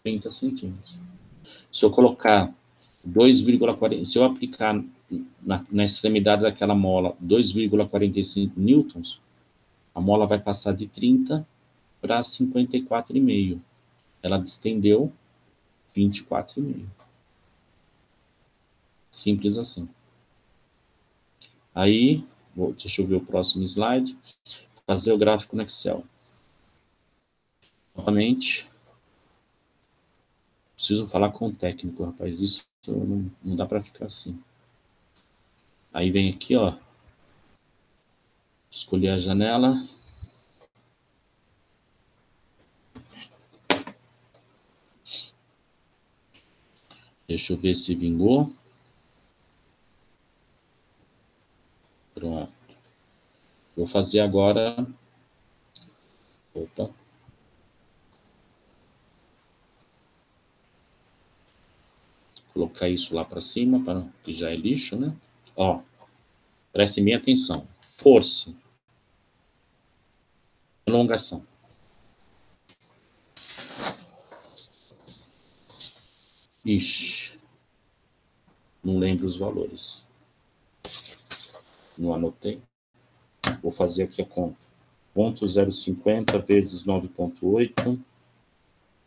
30 centímetros. Se eu colocar 2,40, se eu aplicar na extremidade daquela mola 2,45 newtons, a mola vai passar de 30 para 54,5. Ela distendeu 24,5. Simples assim. Aí, deixa eu ver o próximo slide. Fazer o gráfico no Excel. Novamente, preciso falar com o técnico, rapaz. Isso não dá para ficar assim. Aí vem aqui, ó. Escolher a janela. Deixa eu ver se vingou. Pronto. Vou fazer agora... Opa. Colocar isso lá para cima, que já é lixo, né? Ó, prestem bem atenção. Força. Elongação. Ixi. Não lembro os valores. Não anotei. Vou fazer aqui a conta. 0,050 vezes 9,8.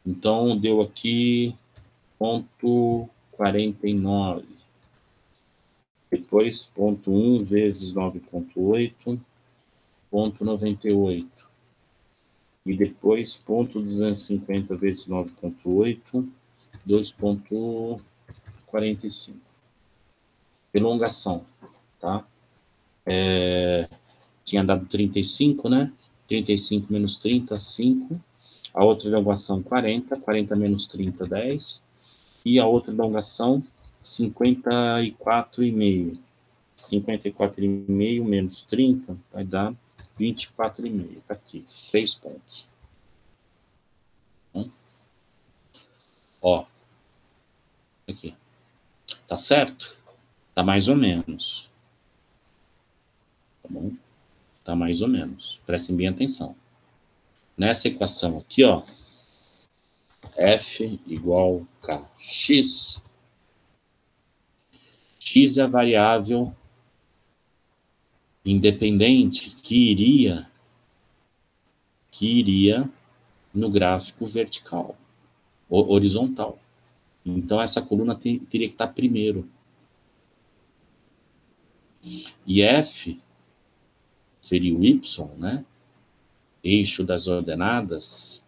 Então, deu aqui 0,49. Depois, 0,1 vezes 9,8, 0,98. E depois, 0,250 vezes 9,8, 2,45. Elongação, tá? Tinha dado 35, né? 35 menos 30, 5. A outra elongação, 40. 40 menos 30, 10. E a outra elongação, 54,5. 54,5 menos 30 vai dar 24,5. Tá aqui, 3 pontos. Ó, Aqui. Tá certo? Tá mais ou menos. Tá bom? Tá mais ou menos. Prestem bem atenção. Nessa equação aqui, ó, F igual K. X é a variável independente que iria no gráfico vertical, horizontal. Então, essa coluna teria que estar primeiro. E F seria o Y, né? Eixo das ordenadas,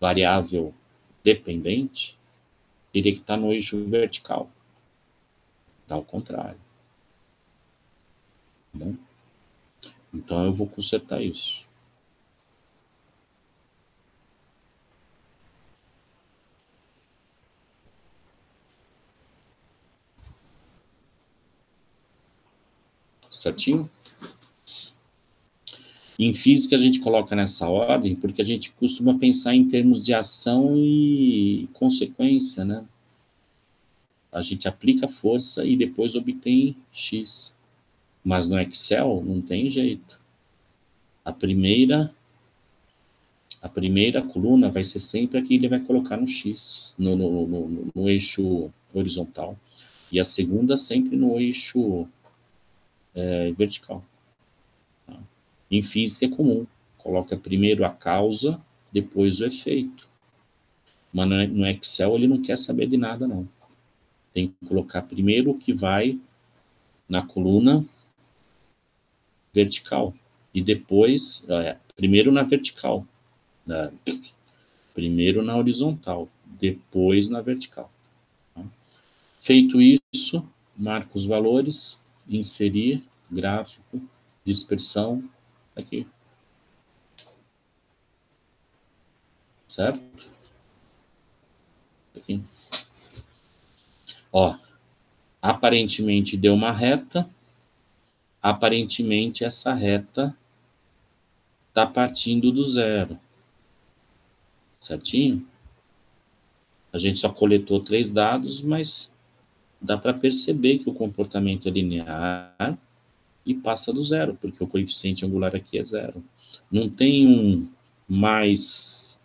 variável dependente, teria que estar no eixo vertical. Tá ao contrário. Tá bom? Então, eu vou consertar isso. Certinho? Em física, a gente coloca nessa ordem porque a gente costuma pensar em termos de ação e consequência, né? A gente aplica força e depois obtém X. Mas no Excel não tem jeito. A primeira coluna vai ser sempre a que ele vai colocar no X, no eixo horizontal. E a segunda sempre no eixo vertical. Tá? Em física é comum. Coloca primeiro a causa, depois o efeito. Mas no Excel ele não quer saber de nada, não. Tem que colocar primeiro o que vai na coluna vertical. E depois, primeiro na vertical. Primeiro na horizontal, depois na vertical. Tá? Feito isso, marca os valores, inserir, gráfico, dispersão, aqui. Certo? Aqui. Ó, aparentemente deu uma reta, aparentemente essa reta está partindo do zero. Certinho? A gente só coletou 3 dados, mas dá para perceber que o comportamento é linear e passa do zero, porque o coeficiente angular aqui é zero. Não tem um mais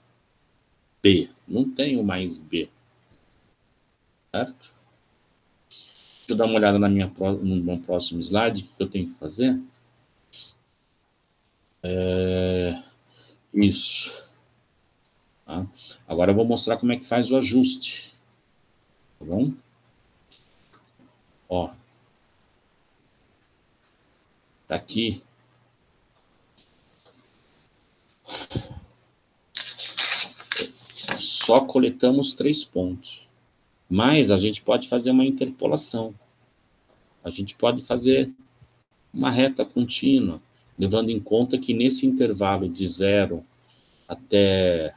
B, não tem um mais B. Certo? Deixa eu dar uma olhada no meu próximo slide, o que eu tenho que fazer. Isso. Tá? Agora eu vou mostrar como é que faz o ajuste. Tá bom? Ó. Tá aqui. Só coletamos 3 pontos. Mas a gente pode fazer uma interpolação. A gente pode fazer uma reta contínua, levando em conta que nesse intervalo de 0 até...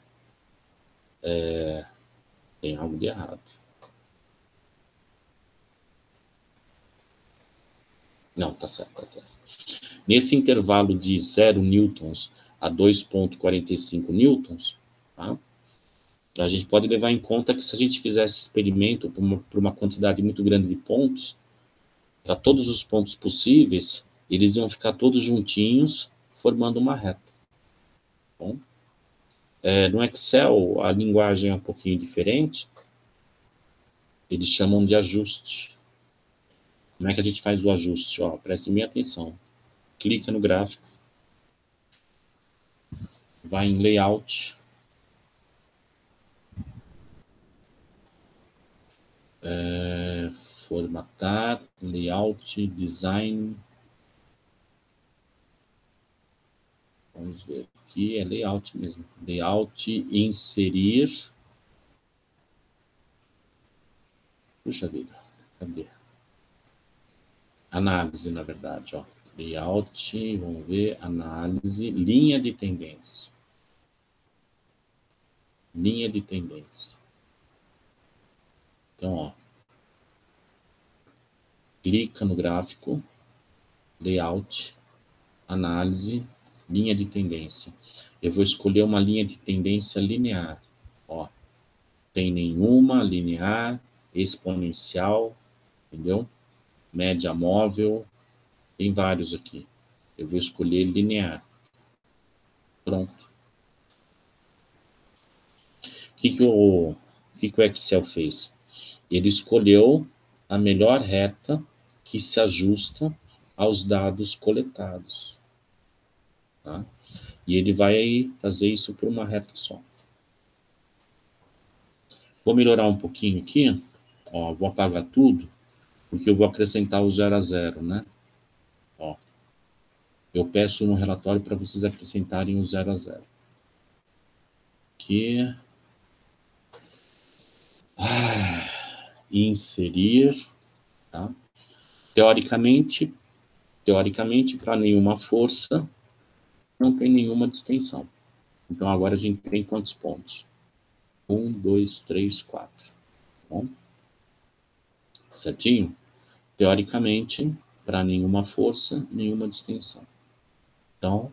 tem algo de errado. Não, tá certo. Tá certo. Nesse intervalo de 0 newtons a 2,45 newtons, tá? A gente pode levar em conta que se a gente fizesse experimento por uma quantidade muito grande de pontos, para todos os pontos possíveis, eles iam ficar todos juntinhos, formando uma reta. Bom? No Excel, a linguagem é um pouquinho diferente. Eles chamam de ajuste. Como é que a gente faz o ajuste? Ó, preste bem atenção. Clica no gráfico. Vai em Layout. Formatar, Layout, Design. Vamos ver aqui, é Layout mesmo. Layout, inserir. Puxa vida, cadê? Análise, na verdade, ó. Layout, vamos ver, análise, linha de tendência. Linha de tendência. Então, ó. Clica no gráfico, layout, análise, linha de tendência. Eu vou escolher uma linha de tendência linear. Ó. Tem nenhuma, linear, exponencial, entendeu? Média móvel, tem vários aqui. Eu vou escolher linear. Pronto. O que o Excel fez? Ele escolheu a melhor reta que se ajusta aos dados coletados. Tá? E ele vai fazer isso por uma reta só. Vou melhorar um pouquinho aqui. Ó, vou apagar tudo, porque eu vou acrescentar o 0 a 0, né? Ó, eu peço no relatório para vocês acrescentarem o 0 a 0. Aqui. Inserir. Tá? Teoricamente, para nenhuma força, não tem nenhuma distensão. Então, agora a gente tem quantos pontos? 1, 2, 3, 4. Bom? Certinho? Teoricamente, para nenhuma força, nenhuma distensão. Então,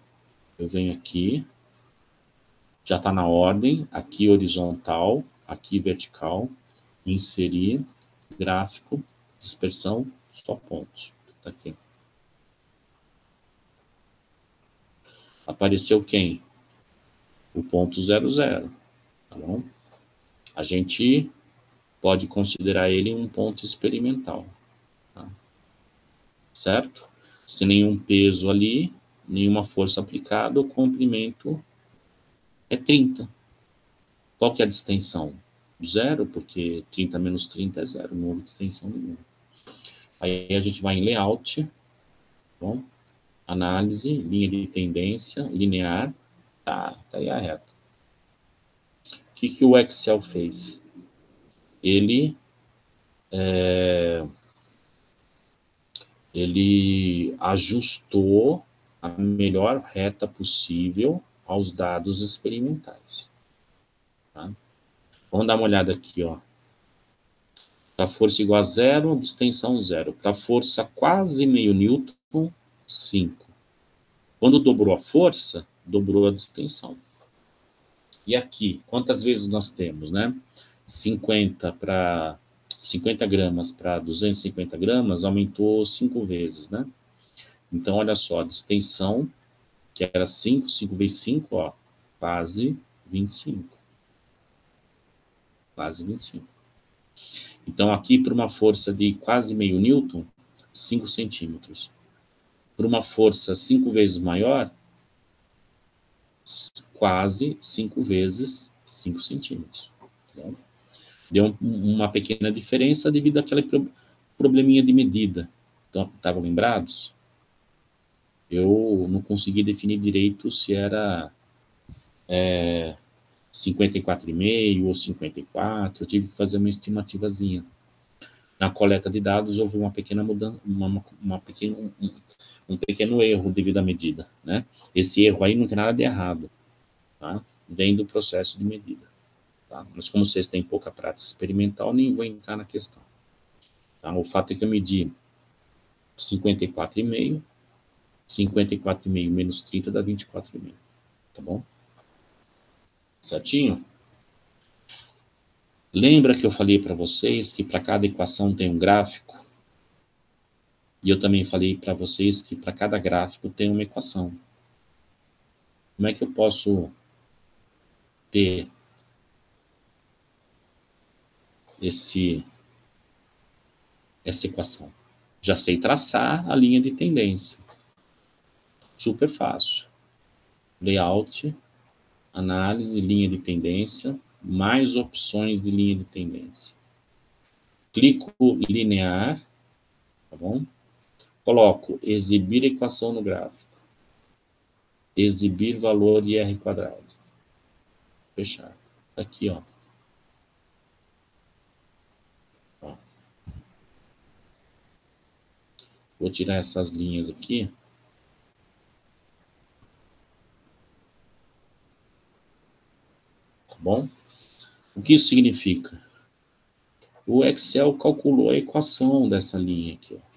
eu venho aqui, já está na ordem, aqui horizontal, aqui vertical, inserir, gráfico, dispersão, só pontos. Tá aqui. Apareceu quem? O ponto 0, 0. Tá bom? A gente pode considerar ele um ponto experimental. Tá? Certo? Sem nenhum peso ali, nenhuma força aplicada, o comprimento é 30. Qual que é a distensão? 0, porque 30 menos 30 é 0, não houve distensão nenhuma. Aí a gente vai em layout, bom? Análise, linha de tendência, linear, tá aí a reta. O que o Excel fez? Ele ajustou a melhor reta possível aos dados experimentais. Tá? Vamos dar uma olhada aqui, ó. Para força igual a 0, distensão 0. Para força quase meio newton, 5. Quando dobrou a força, dobrou a distensão. E aqui, quantas vezes nós temos, né? 50 gramas para 250 gramas, aumentou 5 vezes, né? Então, olha só, a distensão, que era 5 vezes 5, ó, quase 25. Quase 25. Então, aqui, para uma força de quase meio newton, 5 centímetros. Para uma força 5 vezes maior, quase 5 vezes 5 centímetros. Tá? Deu uma pequena diferença devido àquele probleminha de medida. Então, estavam lembrados? Eu não consegui definir direito se era 54,5 ou 54, eu tive que fazer uma estimativazinha. Na coleta de dados houve uma pequena mudança, um pequeno erro devido à medida, né? Esse erro aí não tem nada de errado, tá? Vem do processo de medida, tá? Mas como vocês têm pouca prática experimental, nem vou entrar na questão. Tá? O fato é que eu medi 54,5, 54,5 menos 30 dá 24,5, tá bom? Certinho? Lembra que eu falei para vocês que para cada equação tem um gráfico? E eu também falei para vocês que para cada gráfico tem uma equação. Como é que eu posso ter essa equação? Já sei traçar a linha de tendência. Super fácil. Layout, análise, linha de tendência, mais opções de linha de tendência. Clico linear, tá bom? Coloco exibir equação no gráfico. Exibir valor IR quadrado. Fechar. Aqui, ó. Vou tirar essas linhas aqui. Tá bom? O que isso significa? O Excel calculou a equação dessa linha aqui, ó.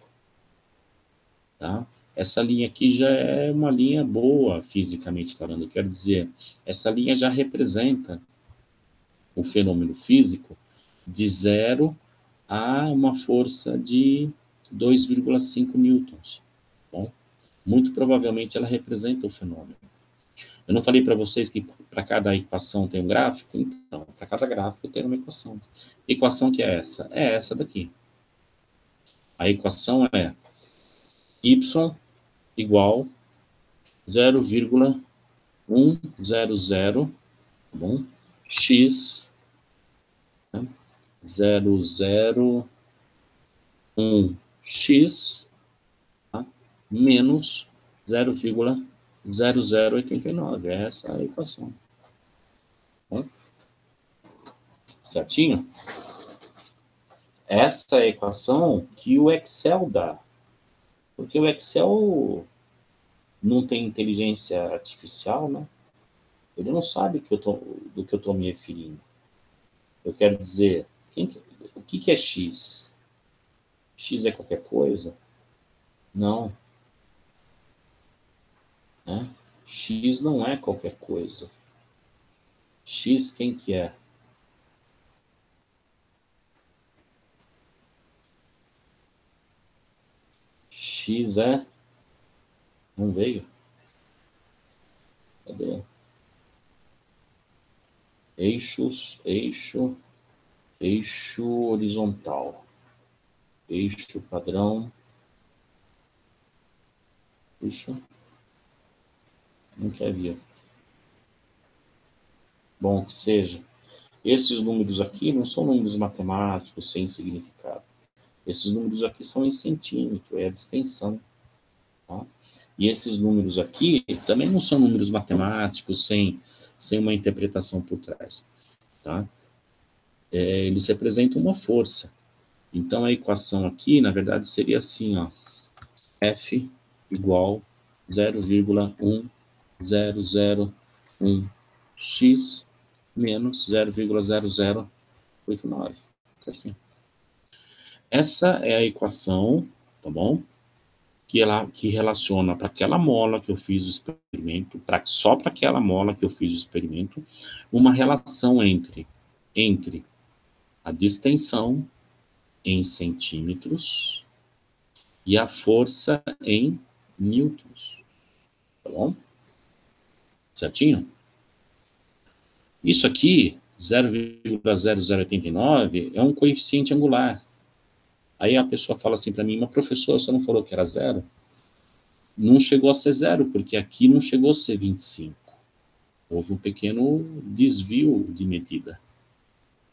Tá? Essa linha aqui já é uma linha boa, fisicamente falando. Quero dizer, essa linha já representa o fenômeno físico de 0 a uma força de 2,5 newtons. Bom, muito provavelmente ela representa o fenômeno. Eu não falei para vocês que para cada equação tem um gráfico? Então, para cada gráfico tem uma equação. Que equação que é essa? É essa daqui. A equação é y igual 0,100, tá bom? X, né? 001x, tá? Menos 0,0089. É essa a equação. Tá? Certinho? Essa é a equação que o Excel dá. Porque o Excel não tem inteligência artificial, né? Ele não sabe do que eu estou me referindo. Eu quero dizer, o que é X? X é qualquer coisa? Não. Né? X não é qualquer coisa. X quem que é? X é... Não veio? Cadê? Eixo horizontal. Eixo padrão. Puxa. Não quer vir. Bom, que seja. Esses números aqui não são números matemáticos sem significado. Esses números aqui são em centímetro, é a distensão. Tá? E esses números aqui também não são números matemáticos sem uma interpretação por trás. Tá? Eles representam uma força. Então, a equação aqui, na verdade, seria assim, ó. F igual 0,1001x menos 0,0089. Aqui. Essa é a equação, tá bom? Que relaciona para aquela mola que eu fiz o experimento, só para aquela mola que eu fiz o experimento, uma relação entre a distensão em centímetros e a força em newtons. Tá bom? Certinho? Isso aqui, 0,0089, é um coeficiente angular. Aí a pessoa fala assim para mim, mas professor, você não falou que era zero? Não chegou a ser zero, porque aqui não chegou a ser 25. Houve um pequeno desvio de medida.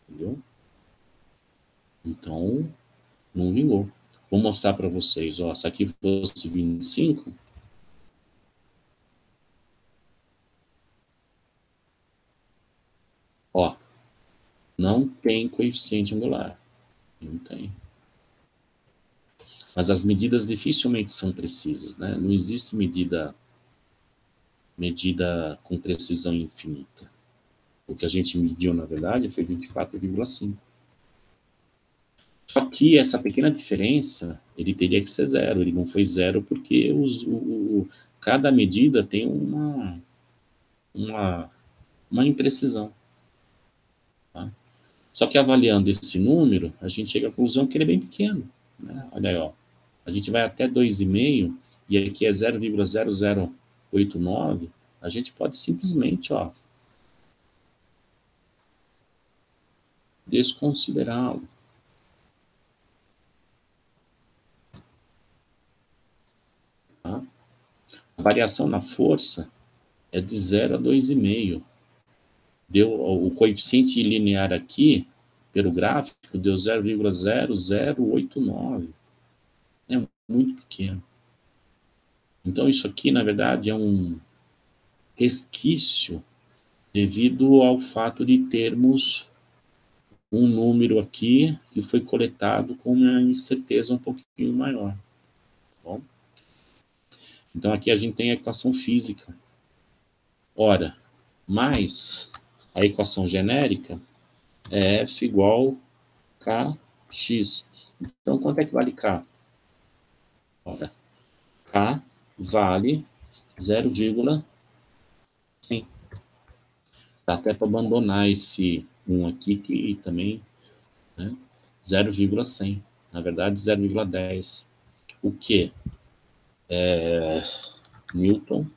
Entendeu? Então, não vingou. Vou mostrar para vocês, ó, se aqui fosse 25, ó, não tem coeficiente angular. Não tem. Mas as medidas dificilmente são precisas, né? Não existe medida com precisão infinita. O que a gente mediu, na verdade, foi 24,5. Só que essa pequena diferença, ele teria que ser zero. Ele não foi zero porque cada medida tem uma imprecisão. Tá? Só que avaliando esse número, a gente chega à conclusão que ele é bem pequeno. Né? Olha aí, ó. A gente vai até 2,5 e aqui é 0,0089. A gente pode simplesmente, ó, desconsiderá-lo. Tá? A variação na força é de 0 a 2,5. Deu o coeficiente linear aqui, pelo gráfico, deu 0,0089. É muito pequeno. Então, isso aqui, na verdade, é um resquício devido ao fato de termos um número aqui que foi coletado com uma incerteza um pouquinho maior. Tá bom? Então, aqui a gente tem a equação física. Ora, mais a equação genérica é F igual Kx. Então, quanto é que vale K? Ora, K vale 0,100. Dá até para abandonar esse 1 aqui, que também, né? 0,100. Na verdade, 0,10. O que? Newton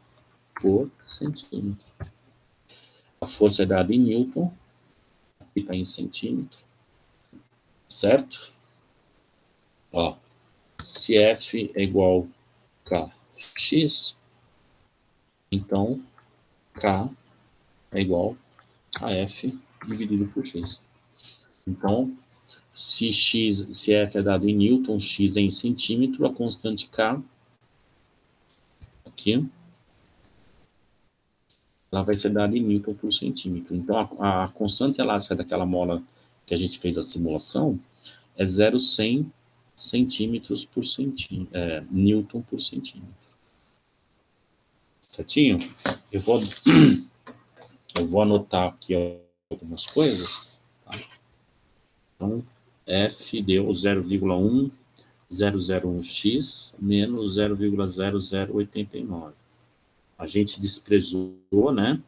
por centímetro. A força é dada em Newton, aqui está em centímetro, certo? Ó, se F é igual a Kx, então K é igual a F dividido por X. Então, se F é dado em Newton, X é em centímetro, a constante K, aqui, ela vai ser dada em Newton por centímetro. Então, a constante elástica daquela mola que a gente fez a simulação é 0,100 centímetros por centímetro, Newton por centímetro. Certinho? Eu vou anotar aqui algumas coisas. Tá? Então, F deu 0,1001x menos 0,0089. A gente desprezou, né?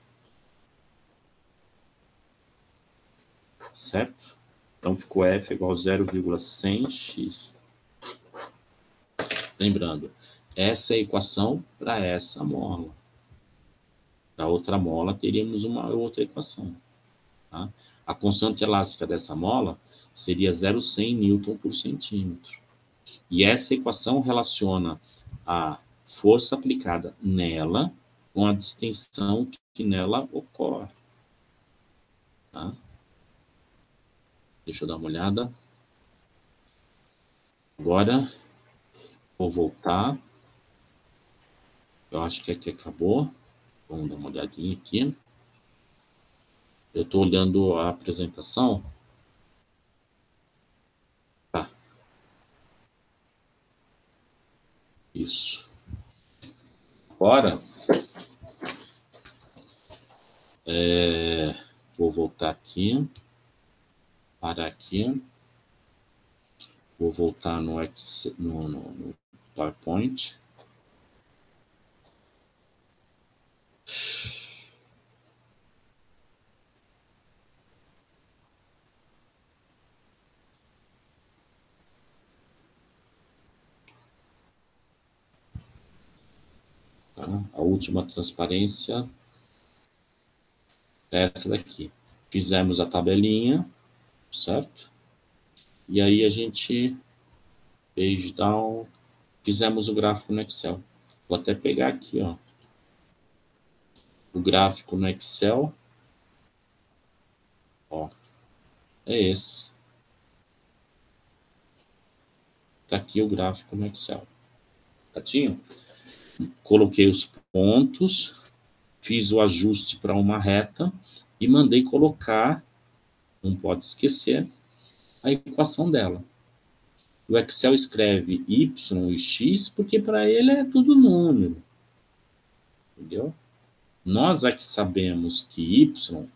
Certo? Então, ficou F igual a 0,100x. Lembrando, essa é a equação para essa mola. Para outra mola, teríamos uma outra equação. Tá? A constante elástica dessa mola seria 0,100 newton por centímetro. E essa equação relaciona a força aplicada nela com a distensão que nela ocorre. Tá? Deixa eu dar uma olhada. Agora, vou voltar. Eu acho que aqui acabou. Vamos dar uma olhadinha aqui. Eu estou olhando a apresentação. Tá. Isso. Agora, vou voltar aqui. Para aqui. Vou voltar no PowerPoint. Tá? A última transparência é essa daqui. Fizemos a tabelinha, certo? E aí a gente page down, fizemos o gráfico no Excel. Vou até pegar aqui, ó, o gráfico no Excel. Ó, é esse. Tá aqui o gráfico no Excel. Certinho? Coloquei os pontos, fiz o ajuste para uma reta e mandei colocar, não pode esquecer, a equação dela. O Excel escreve y e x porque para ele é tudo número. Entendeu? Nós aqui sabemos que y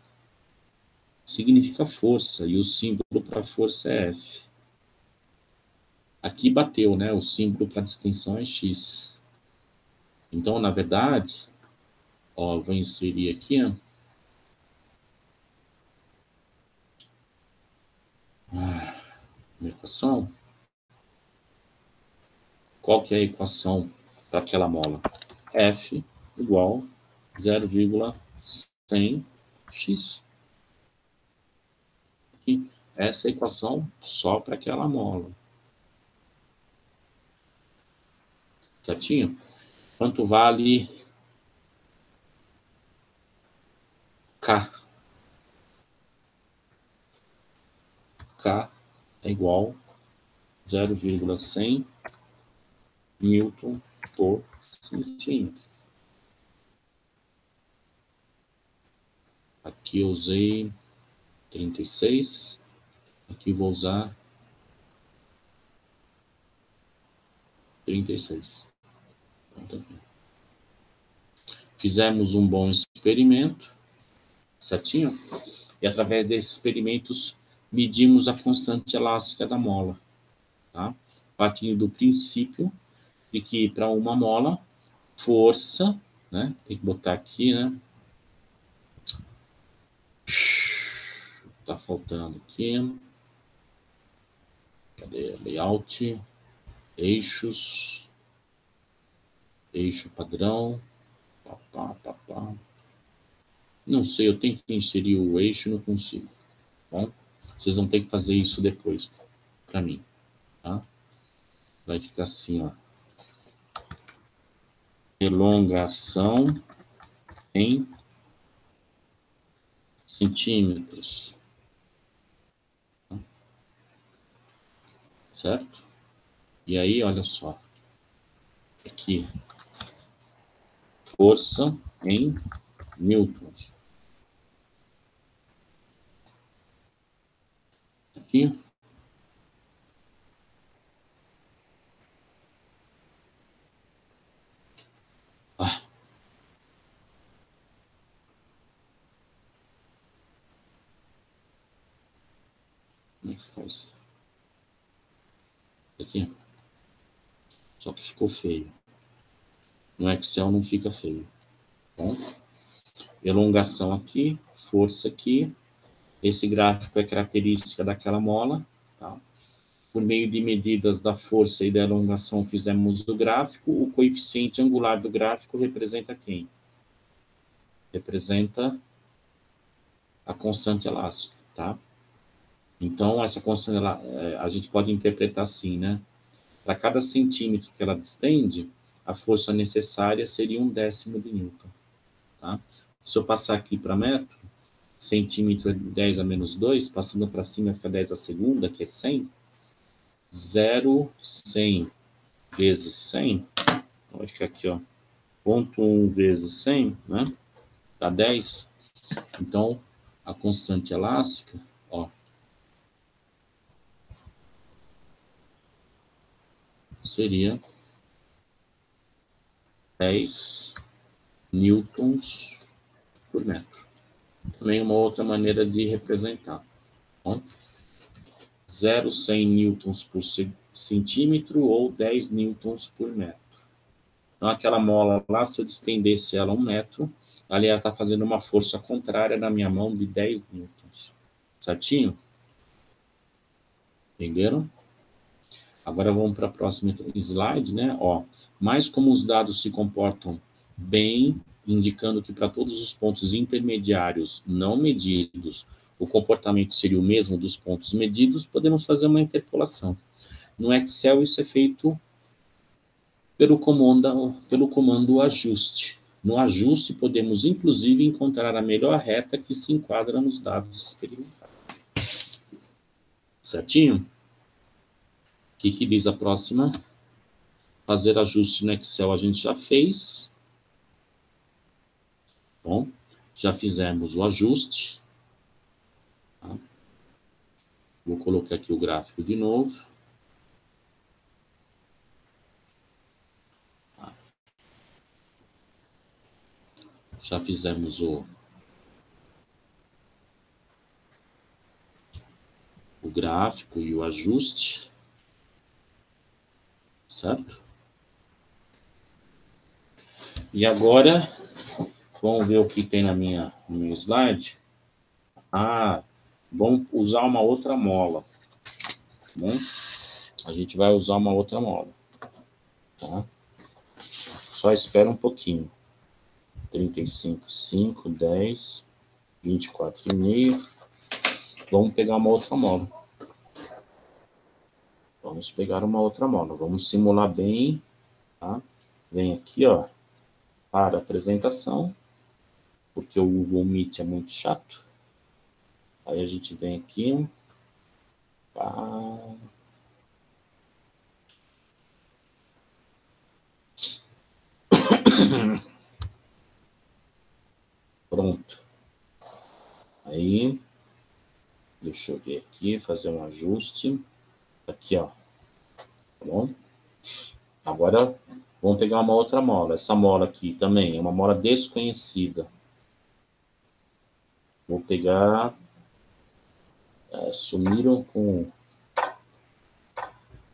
significa força e o símbolo para força é F. Aqui bateu, né? O símbolo para distensão é x. Então, na verdade, ó, vou inserir aqui, ó. Uma equação. Qual que é a equação para aquela mola? F igual 0,100x. Essa é a equação só para aquela mola. Certinho? Quanto vale K? K é igual a 0,100 newton por centímetro. Aqui eu usei 36. Aqui vou usar 36. Fizemos um bom experimento, certinho? E através desses experimentos medimos a constante elástica da mola, tá? Partindo do princípio de que para uma mola, força, né? Tem que botar aqui, né? Tá faltando aqui. layout, eixos, eixo padrão, pá. Não sei, eu tenho que inserir o eixo e não consigo. Bom, vocês vão ter que fazer isso depois para mim, tá? Vai ficar assim, ó. Elongação em centímetros, certo? E aí, olha só, aqui, força em newtons. Aqui, como é que faz? Aqui, só que ficou feio. No Excel não fica feio. Bom, elongação aqui, força aqui. Esse gráfico é característica daquela mola, tá? Por meio de medidas da força e da elongação fizemos o gráfico. O coeficiente angular do gráfico representa quem? Representa a constante elástica, tá? Então, essa constante, a gente pode interpretar assim, né? Para cada centímetro que ela distende, a força necessária seria 1/10 de Newton, tá? Se eu passar aqui para metro, centímetro é 10 a menos 2, passando para cima fica 10 a segunda, que é 100. 0,100 vezes 100, então vai ficar aqui, ó, 0,1 vezes 100, né? Dá 10. Então, a constante elástica, ó, seria 10 newtons por metro. Também uma outra maneira de representar. Bom, 0,100 newtons por centímetro ou 10 newtons por metro. Então, aquela mola lá, se eu estendesse ela 1 metro, ali ela está fazendo uma força contrária na minha mão de 10 newtons. Certinho? Entenderam? Agora vamos para a próxima slide, né? Ó, mas como os dados se comportam bem, indicando que para todos os pontos intermediários não medidos, o comportamento seria o mesmo dos pontos medidos, podemos fazer uma interpolação. No Excel, isso é feito pelo comando ajuste. No ajuste, podemos inclusive encontrar a melhor reta que se enquadra nos dados experimentados. Certinho? O que diz a próxima? Fazer ajuste no Excel a gente já fez. Bom, já fizemos o ajuste. Tá? Vou colocar aqui o gráfico de novo. Tá? Já fizemos o gráfico e o ajuste. Certo? E agora, vamos ver o que tem no meu slide. Ah, vamos usar uma outra mola. Bom, a gente vai usar uma outra mola. Tá? Só espera um pouquinho. 35,5, 10, 24,5. Vamos pegar uma outra mola. Vamos pegar uma outra mola. Vamos simular bem. Tá? Vem aqui, ó, para a apresentação, porque o Google Meet é muito chato. Aí a gente vem aqui. Pá. Pronto. Aí, deixa eu ver aqui, fazer um ajuste. Aqui, ó. Tá bom? Agora, vamos pegar uma outra mola. Essa mola aqui também é uma mola desconhecida. Vou pegar... sumiram com...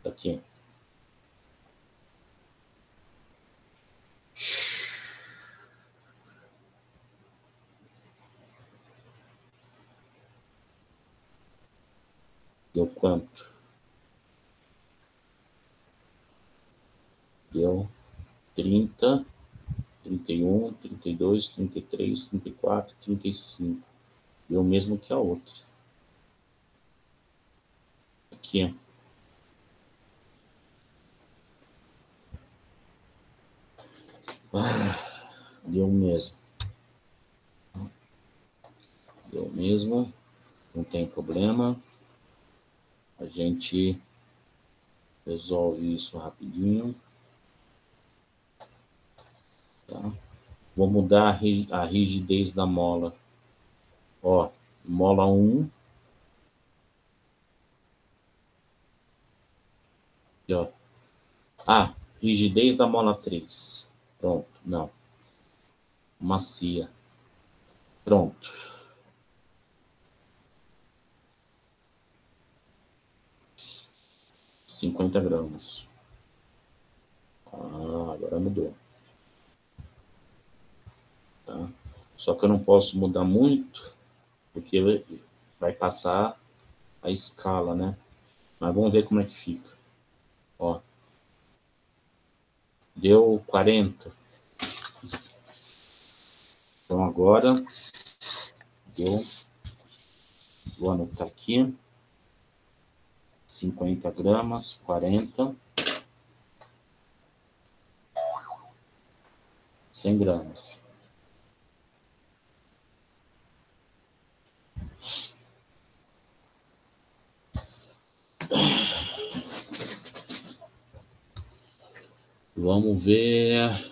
Aqui. Deu quanto? Deu 30, 31, 32, 33, 34, 35. Deu o mesmo que a outra. Aqui, deu o mesmo. Deu o mesmo, não tem problema. A gente resolve isso rapidinho. Tá? Vou mudar a rigidez da mola. Ó, mola 1. Aqui, ó. Ah, rigidez da mola 3. Pronto, não. Macia. Pronto. R$ 50. Ah, agora mudou. Tá? Só que eu não posso mudar muito, porque vai passar a escala, né? Mas vamos ver como é que fica. Ó. Deu 40. Então agora deu. Vou anotar aqui. 50 gramas, 40. 100 gramas. Vamos ver.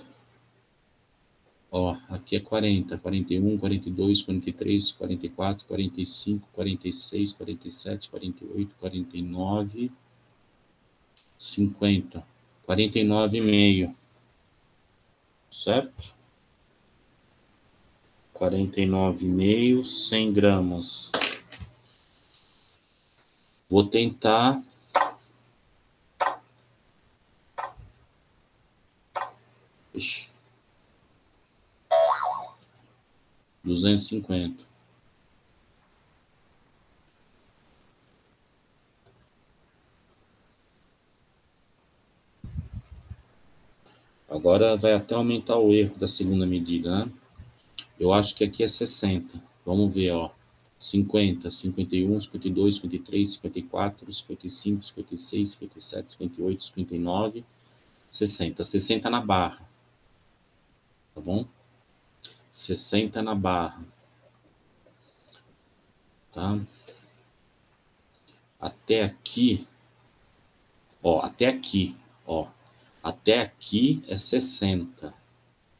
Ó, aqui é 40, 41, 42, 43, 44, 45, 46, 47, 48, 49, 50. 49,5. Certo? 49,5, 100 gramas. Vou tentar. Ixi. 250. Agora vai até aumentar o erro da segunda medida, né? Eu acho que aqui é 60. Vamos ver, ó. 50, 51, 52, 53, 54, 55, 56, 57, 58, 59, 60. 60 na barra. Tá bom? 60 na barra. Tá? Até aqui, ó, até aqui, ó. Até aqui é 60.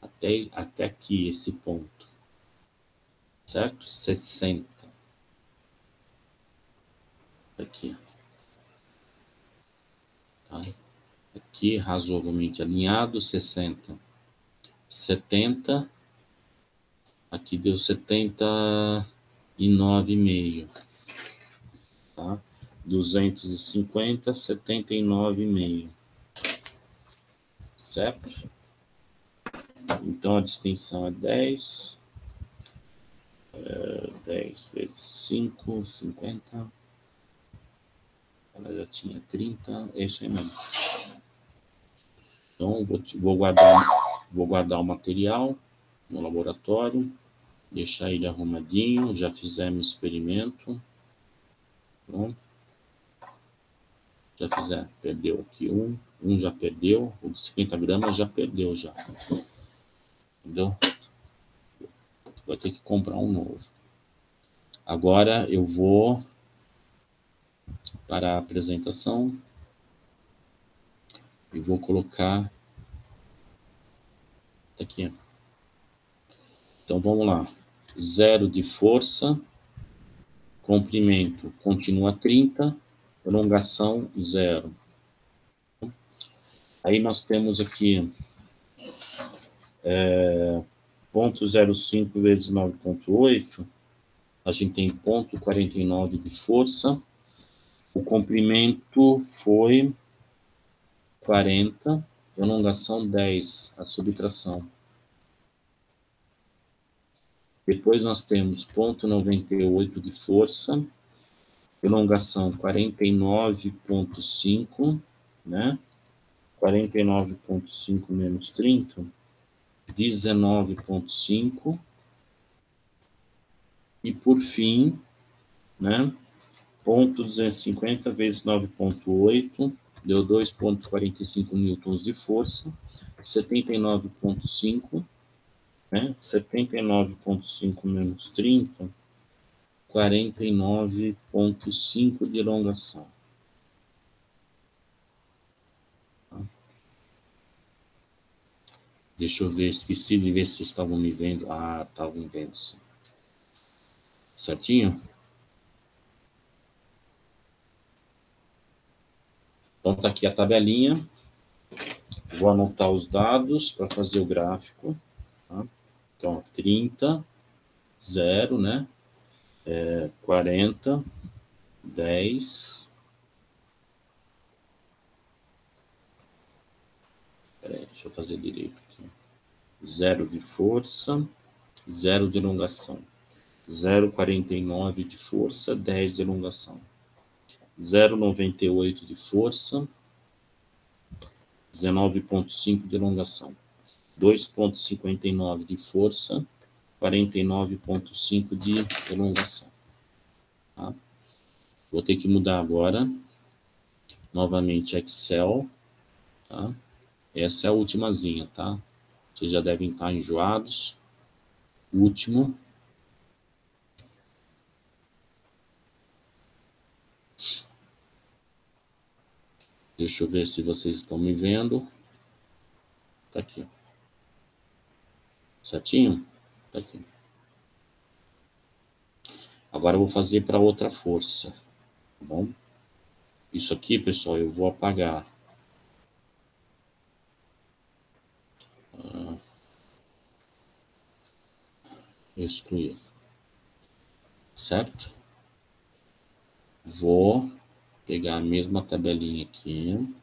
Até aqui, esse ponto. Certo? 60. Aqui. Tá? Aqui, razoavelmente alinhado, 60. 70. Aqui deu 79,5. Tá? 250, 79,5. Certo? Então a distinção é 10. 10 vezes 5, 50. Ela já tinha 30. É isso aí mesmo. Então vou guardar o material no laboratório. Deixar ele arrumadinho. Já fizemos experimento. Pronto. Já fizer, perdeu aqui um já perdeu, o de 50 gramas já perdeu já. Entendeu? Vai ter que comprar um novo. Agora eu vou para a apresentação e vou colocar aqui. Então vamos lá. 0 de força, comprimento continua 30, prolongação 0. Aí nós temos aqui 0,05 vezes 9,8, a gente tem 0,49 de força. O comprimento foi 40, prolongação 10, a subtração. Depois nós temos 0,98 de força, prolongação 49,5, né? 49,5 menos 30, 19,5. E, por fim, né, ponto 250 vezes 9,8, deu 2,45 newtons de força, 79,5, né, 79,5 menos 30, 49,5 de elongação. Deixa eu ver, esqueci de ver se vocês estavam me vendo. Ah, estavam vendo, sim. Certinho? Então, tá aqui a tabelinha. Vou anotar os dados para fazer o gráfico. Tá? Então, 30, 0, né? 40, 10. Peraí, deixa eu fazer direito aqui. 0 de força, 0 de elongação. 0,49 de força, 10 de elongação. 0,98 de força, 19,5 de elongação. 2,59 de força, 49,5 de elongação. Tá? Vou ter que mudar agora, novamente Excel, tá? Essa é a ultimazinha, tá? Vocês já devem estar enjoados. Último. Deixa eu ver se vocês estão me vendo. Tá aqui. Certinho? Tá aqui. Agora eu vou fazer para outra força, tá bom? Isso aqui, pessoal, eu vou apagar. Excluir. Certo? Vou pegar a mesma tabelinha aqui.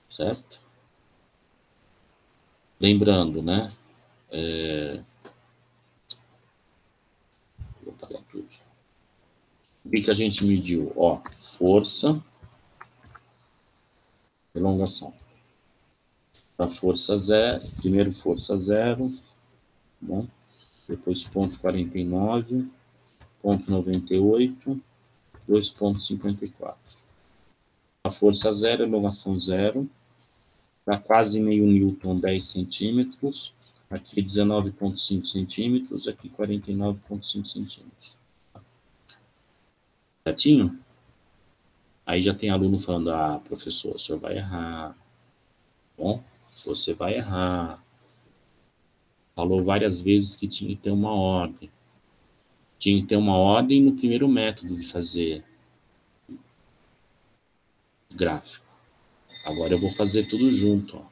Certo? Lembrando, né? Vou apagar tudo. O que a gente mediu? Ó, força, elongação. Para força 0, primeiro força 0, bom? Depois ponto 49, ponto 98, 2,54. A força 0, elongação 0, dá quase meio newton, 10 centímetros, aqui 19,5 centímetros, aqui 49,5 centímetros. Certinho? Aí já tem aluno falando, ah, professor, o senhor vai errar. Bom, você vai errar. Falou várias vezes que tinha que ter uma ordem. Tinha que ter uma ordem no primeiro método de fazer gráfico. Agora eu vou fazer tudo junto, ó.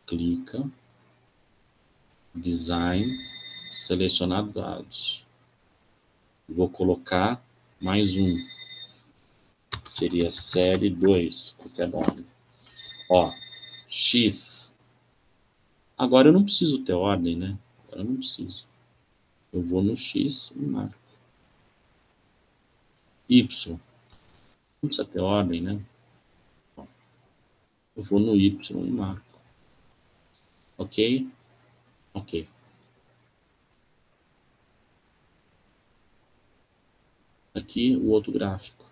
Clica, design, selecionar dados. Vou colocar mais um. Seria série 2, qualquer nome. Ó, X. Agora eu não preciso ter ordem, né? Agora eu não preciso. Eu vou no X e marco. Y. Não precisa ter ordem, né? Eu vou no Y e marco. Ok? Ok. Aqui o outro gráfico.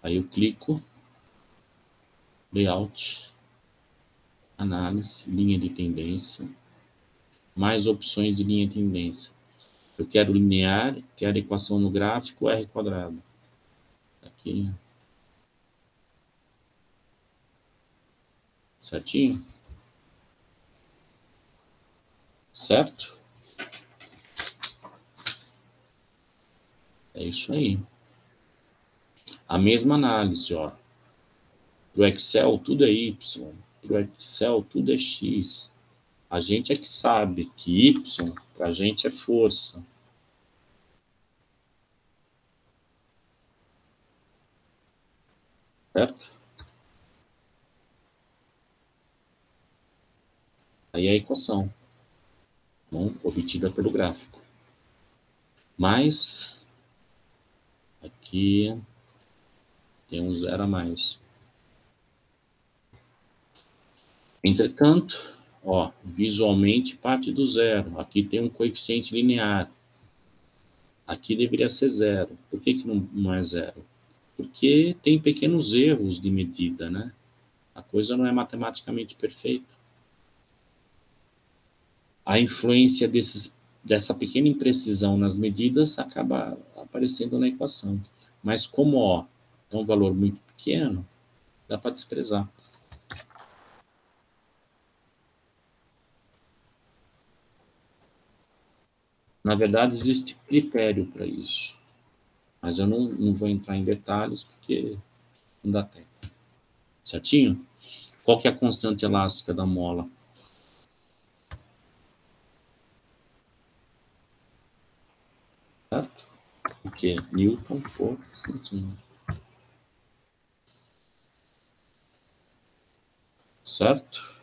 Aí eu clico, layout, análise, linha de tendência, mais opções de linha de tendência. Eu quero linear, quero equação no gráfico, R quadrado. Aqui. Certinho? Certo? É isso aí. A mesma análise, ó. Pro Excel tudo é Y, pro Excel tudo é X. A gente é que sabe que Y pra gente é força. Certo? Aí é a equação, bom, obtida pelo gráfico. Mas aqui tem um zero a mais. Entretanto, ó, visualmente parte do zero. Aqui tem um coeficiente linear. Aqui deveria ser zero. Por que não é zero? Porque tem pequenos erros de medida, né? A coisa não é matematicamente perfeita. A influência dessa pequena imprecisão nas medidas acaba aparecendo na equação. Mas como ó, é um valor muito pequeno, dá para desprezar. Na verdade, existe critério para isso. Mas eu não vou entrar em detalhes porque não dá tempo. Certinho? Qual que é a constante elástica da mola? Certo? O que? Newton por centímetro. Certo?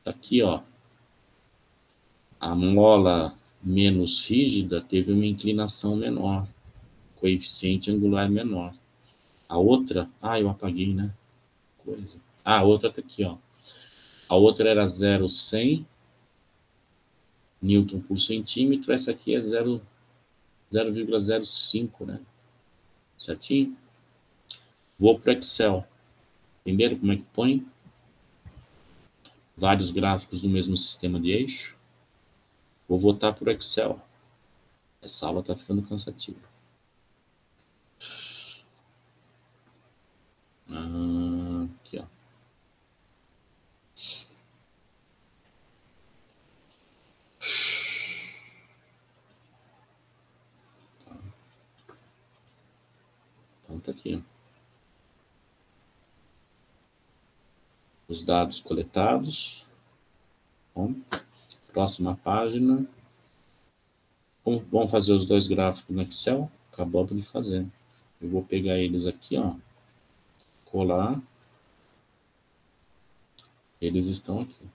Aqui, ó. A mola menos rígida teve uma inclinação menor, coeficiente angular menor. A outra, eu apaguei, né? Coisa. A outra tá aqui, ó. A outra era 0,100 Newton por centímetro, essa aqui é 0,05, né? Certinho? Vou para o Excel. Entenderam como é que põe? Vários gráficos do mesmo sistema de eixo. Vou voltar para o Excel. Essa aula está ficando cansativa. Aqui, ó. Então tá aqui, ó. Os dados coletados. Bom, próxima página. Vamos fazer os dois gráficos no Excel? Acabou de fazer. Eu vou pegar eles aqui, ó. Colar. Eles estão aqui.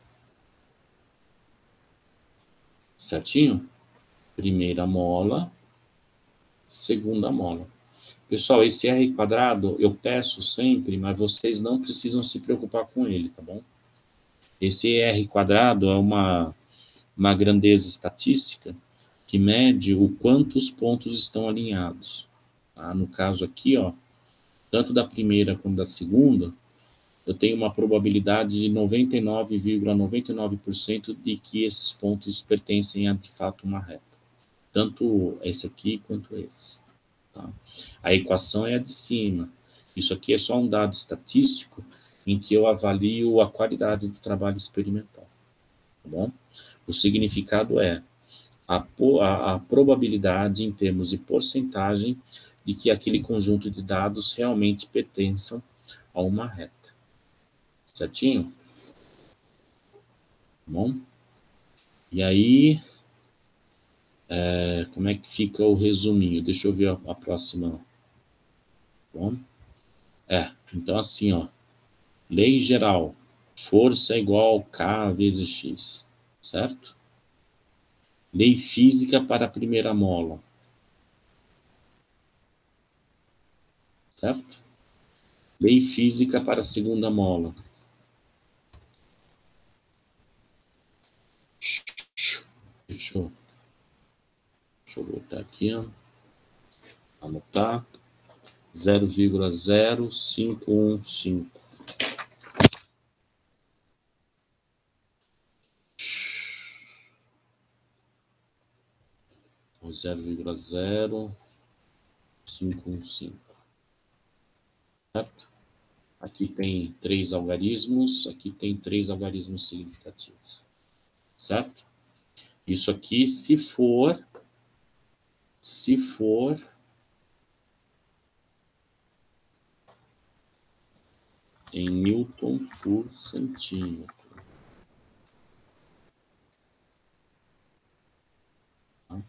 Certinho? Primeira mola. Segunda mola. Pessoal, esse R quadrado eu peço sempre, mas vocês não precisam se preocupar com ele, tá bom? Esse R quadrado é uma grandeza estatística que mede o quanto os pontos estão alinhados. Tá? No caso aqui, ó, tanto da primeira quanto da segunda, eu tenho uma probabilidade de 99,99% de que esses pontos pertencem a, de fato, uma reta. Tanto esse aqui quanto esse. Tá? A equação é a de cima. Isso aqui é só um dado estatístico em que eu avalio a qualidade do trabalho experimental. Tá bom? O significado é a probabilidade em termos de porcentagem de que aquele conjunto de dados realmente pertençam a uma reta. Certinho? Tá bom? E aí, como é que fica o resuminho? Deixa eu ver a próxima. Tá bom? Então assim, ó. Lei geral. Força é igual a K vezes X. Certo? Lei física para a primeira mola. Certo? Lei física para a segunda mola. Deixa eu botar aqui, ó. Anotar. 0,0515. 0,0515. Certo? Aqui tem 3 algarismos, aqui tem 3 algarismos significativos. Certo? Isso aqui, se for em Newton por centímetro. Tá?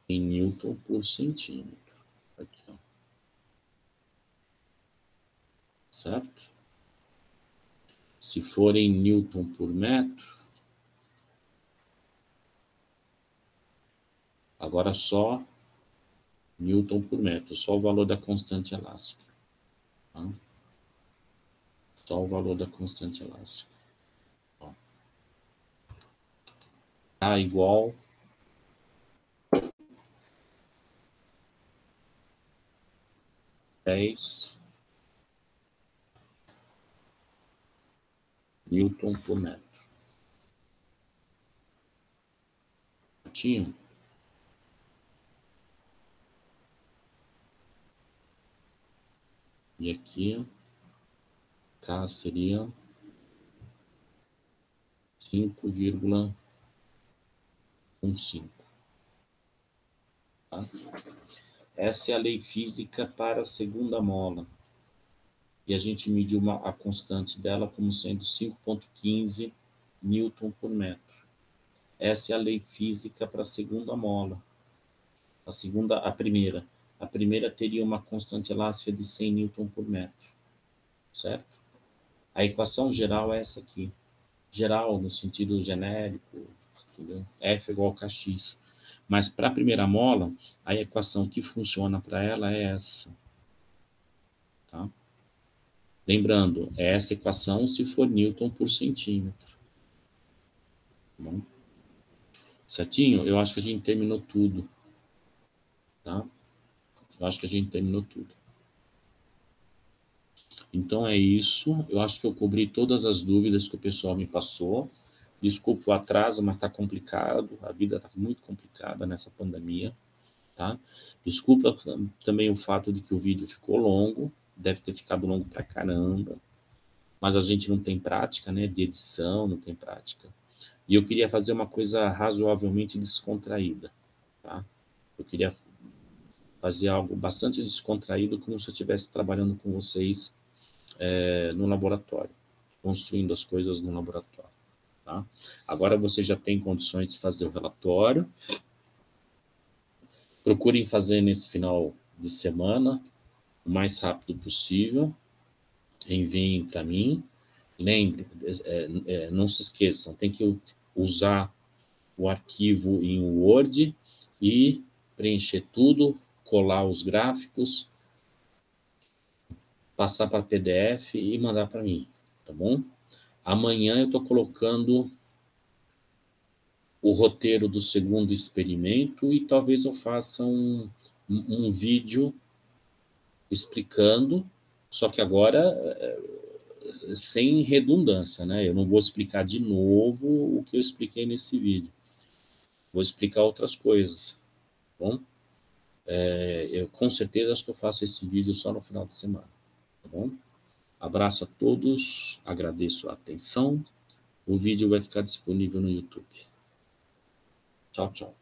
Em Newton por centímetro. Aqui, ó. Certo? Se for em Newton por metro, agora só Newton por metro, só o valor da constante elástica. Tá? Só o valor da constante elástica. Ó. A igual 10 Newton por metro. Certinho? E aqui, K seria 5,15. Tá? Essa é a lei física para a segunda mola. E a gente mediu a constante dela como sendo 5,15 Newton por metro. Essa é a lei física para a segunda mola. A primeira. A primeira teria uma constante elástica de 100 Newton por metro. Certo? A equação geral é essa aqui. Geral no sentido genérico, entendeu? F igual a kx. Mas para a primeira mola, a equação que funciona para ela é essa. Tá? Lembrando, é essa equação se for Newton por centímetro. Tá bom? Certinho? Eu acho que a gente terminou tudo. Tá? Eu acho que a gente terminou tudo. Então é isso. Eu acho que eu cobri todas as dúvidas que o pessoal me passou. Desculpa o atraso, mas está complicado. A vida está muito complicada nessa pandemia. Tá? Desculpa também o fato de que o vídeo ficou longo. Deve ter ficado longo pra caramba. Mas a gente não tem prática, né? De edição, não tem prática. E eu queria fazer uma coisa razoavelmente descontraída. Tá? Eu queria fazer algo bastante descontraído, como se eu estivesse trabalhando com vocês no laboratório, construindo as coisas no laboratório. Tá? Agora você já tem condições de fazer o relatório. Procurem fazer nesse final de semana, o mais rápido possível. Enviem para mim. Lembre, não se esqueçam, tem que usar o arquivo em Word e preencher tudo, colar os gráficos, passar para PDF e mandar para mim, tá bom? Amanhã eu estou colocando o roteiro do segundo experimento e talvez eu faça um vídeo explicando, só que agora sem redundância, né? Eu não vou explicar de novo o que eu expliquei nesse vídeo. Vou explicar outras coisas, tá bom? Eu com certeza acho que eu faço esse vídeo só no final de semana, tá bom? Abraço a todos, agradeço a atenção. O vídeo vai ficar disponível no YouTube. Tchau, tchau.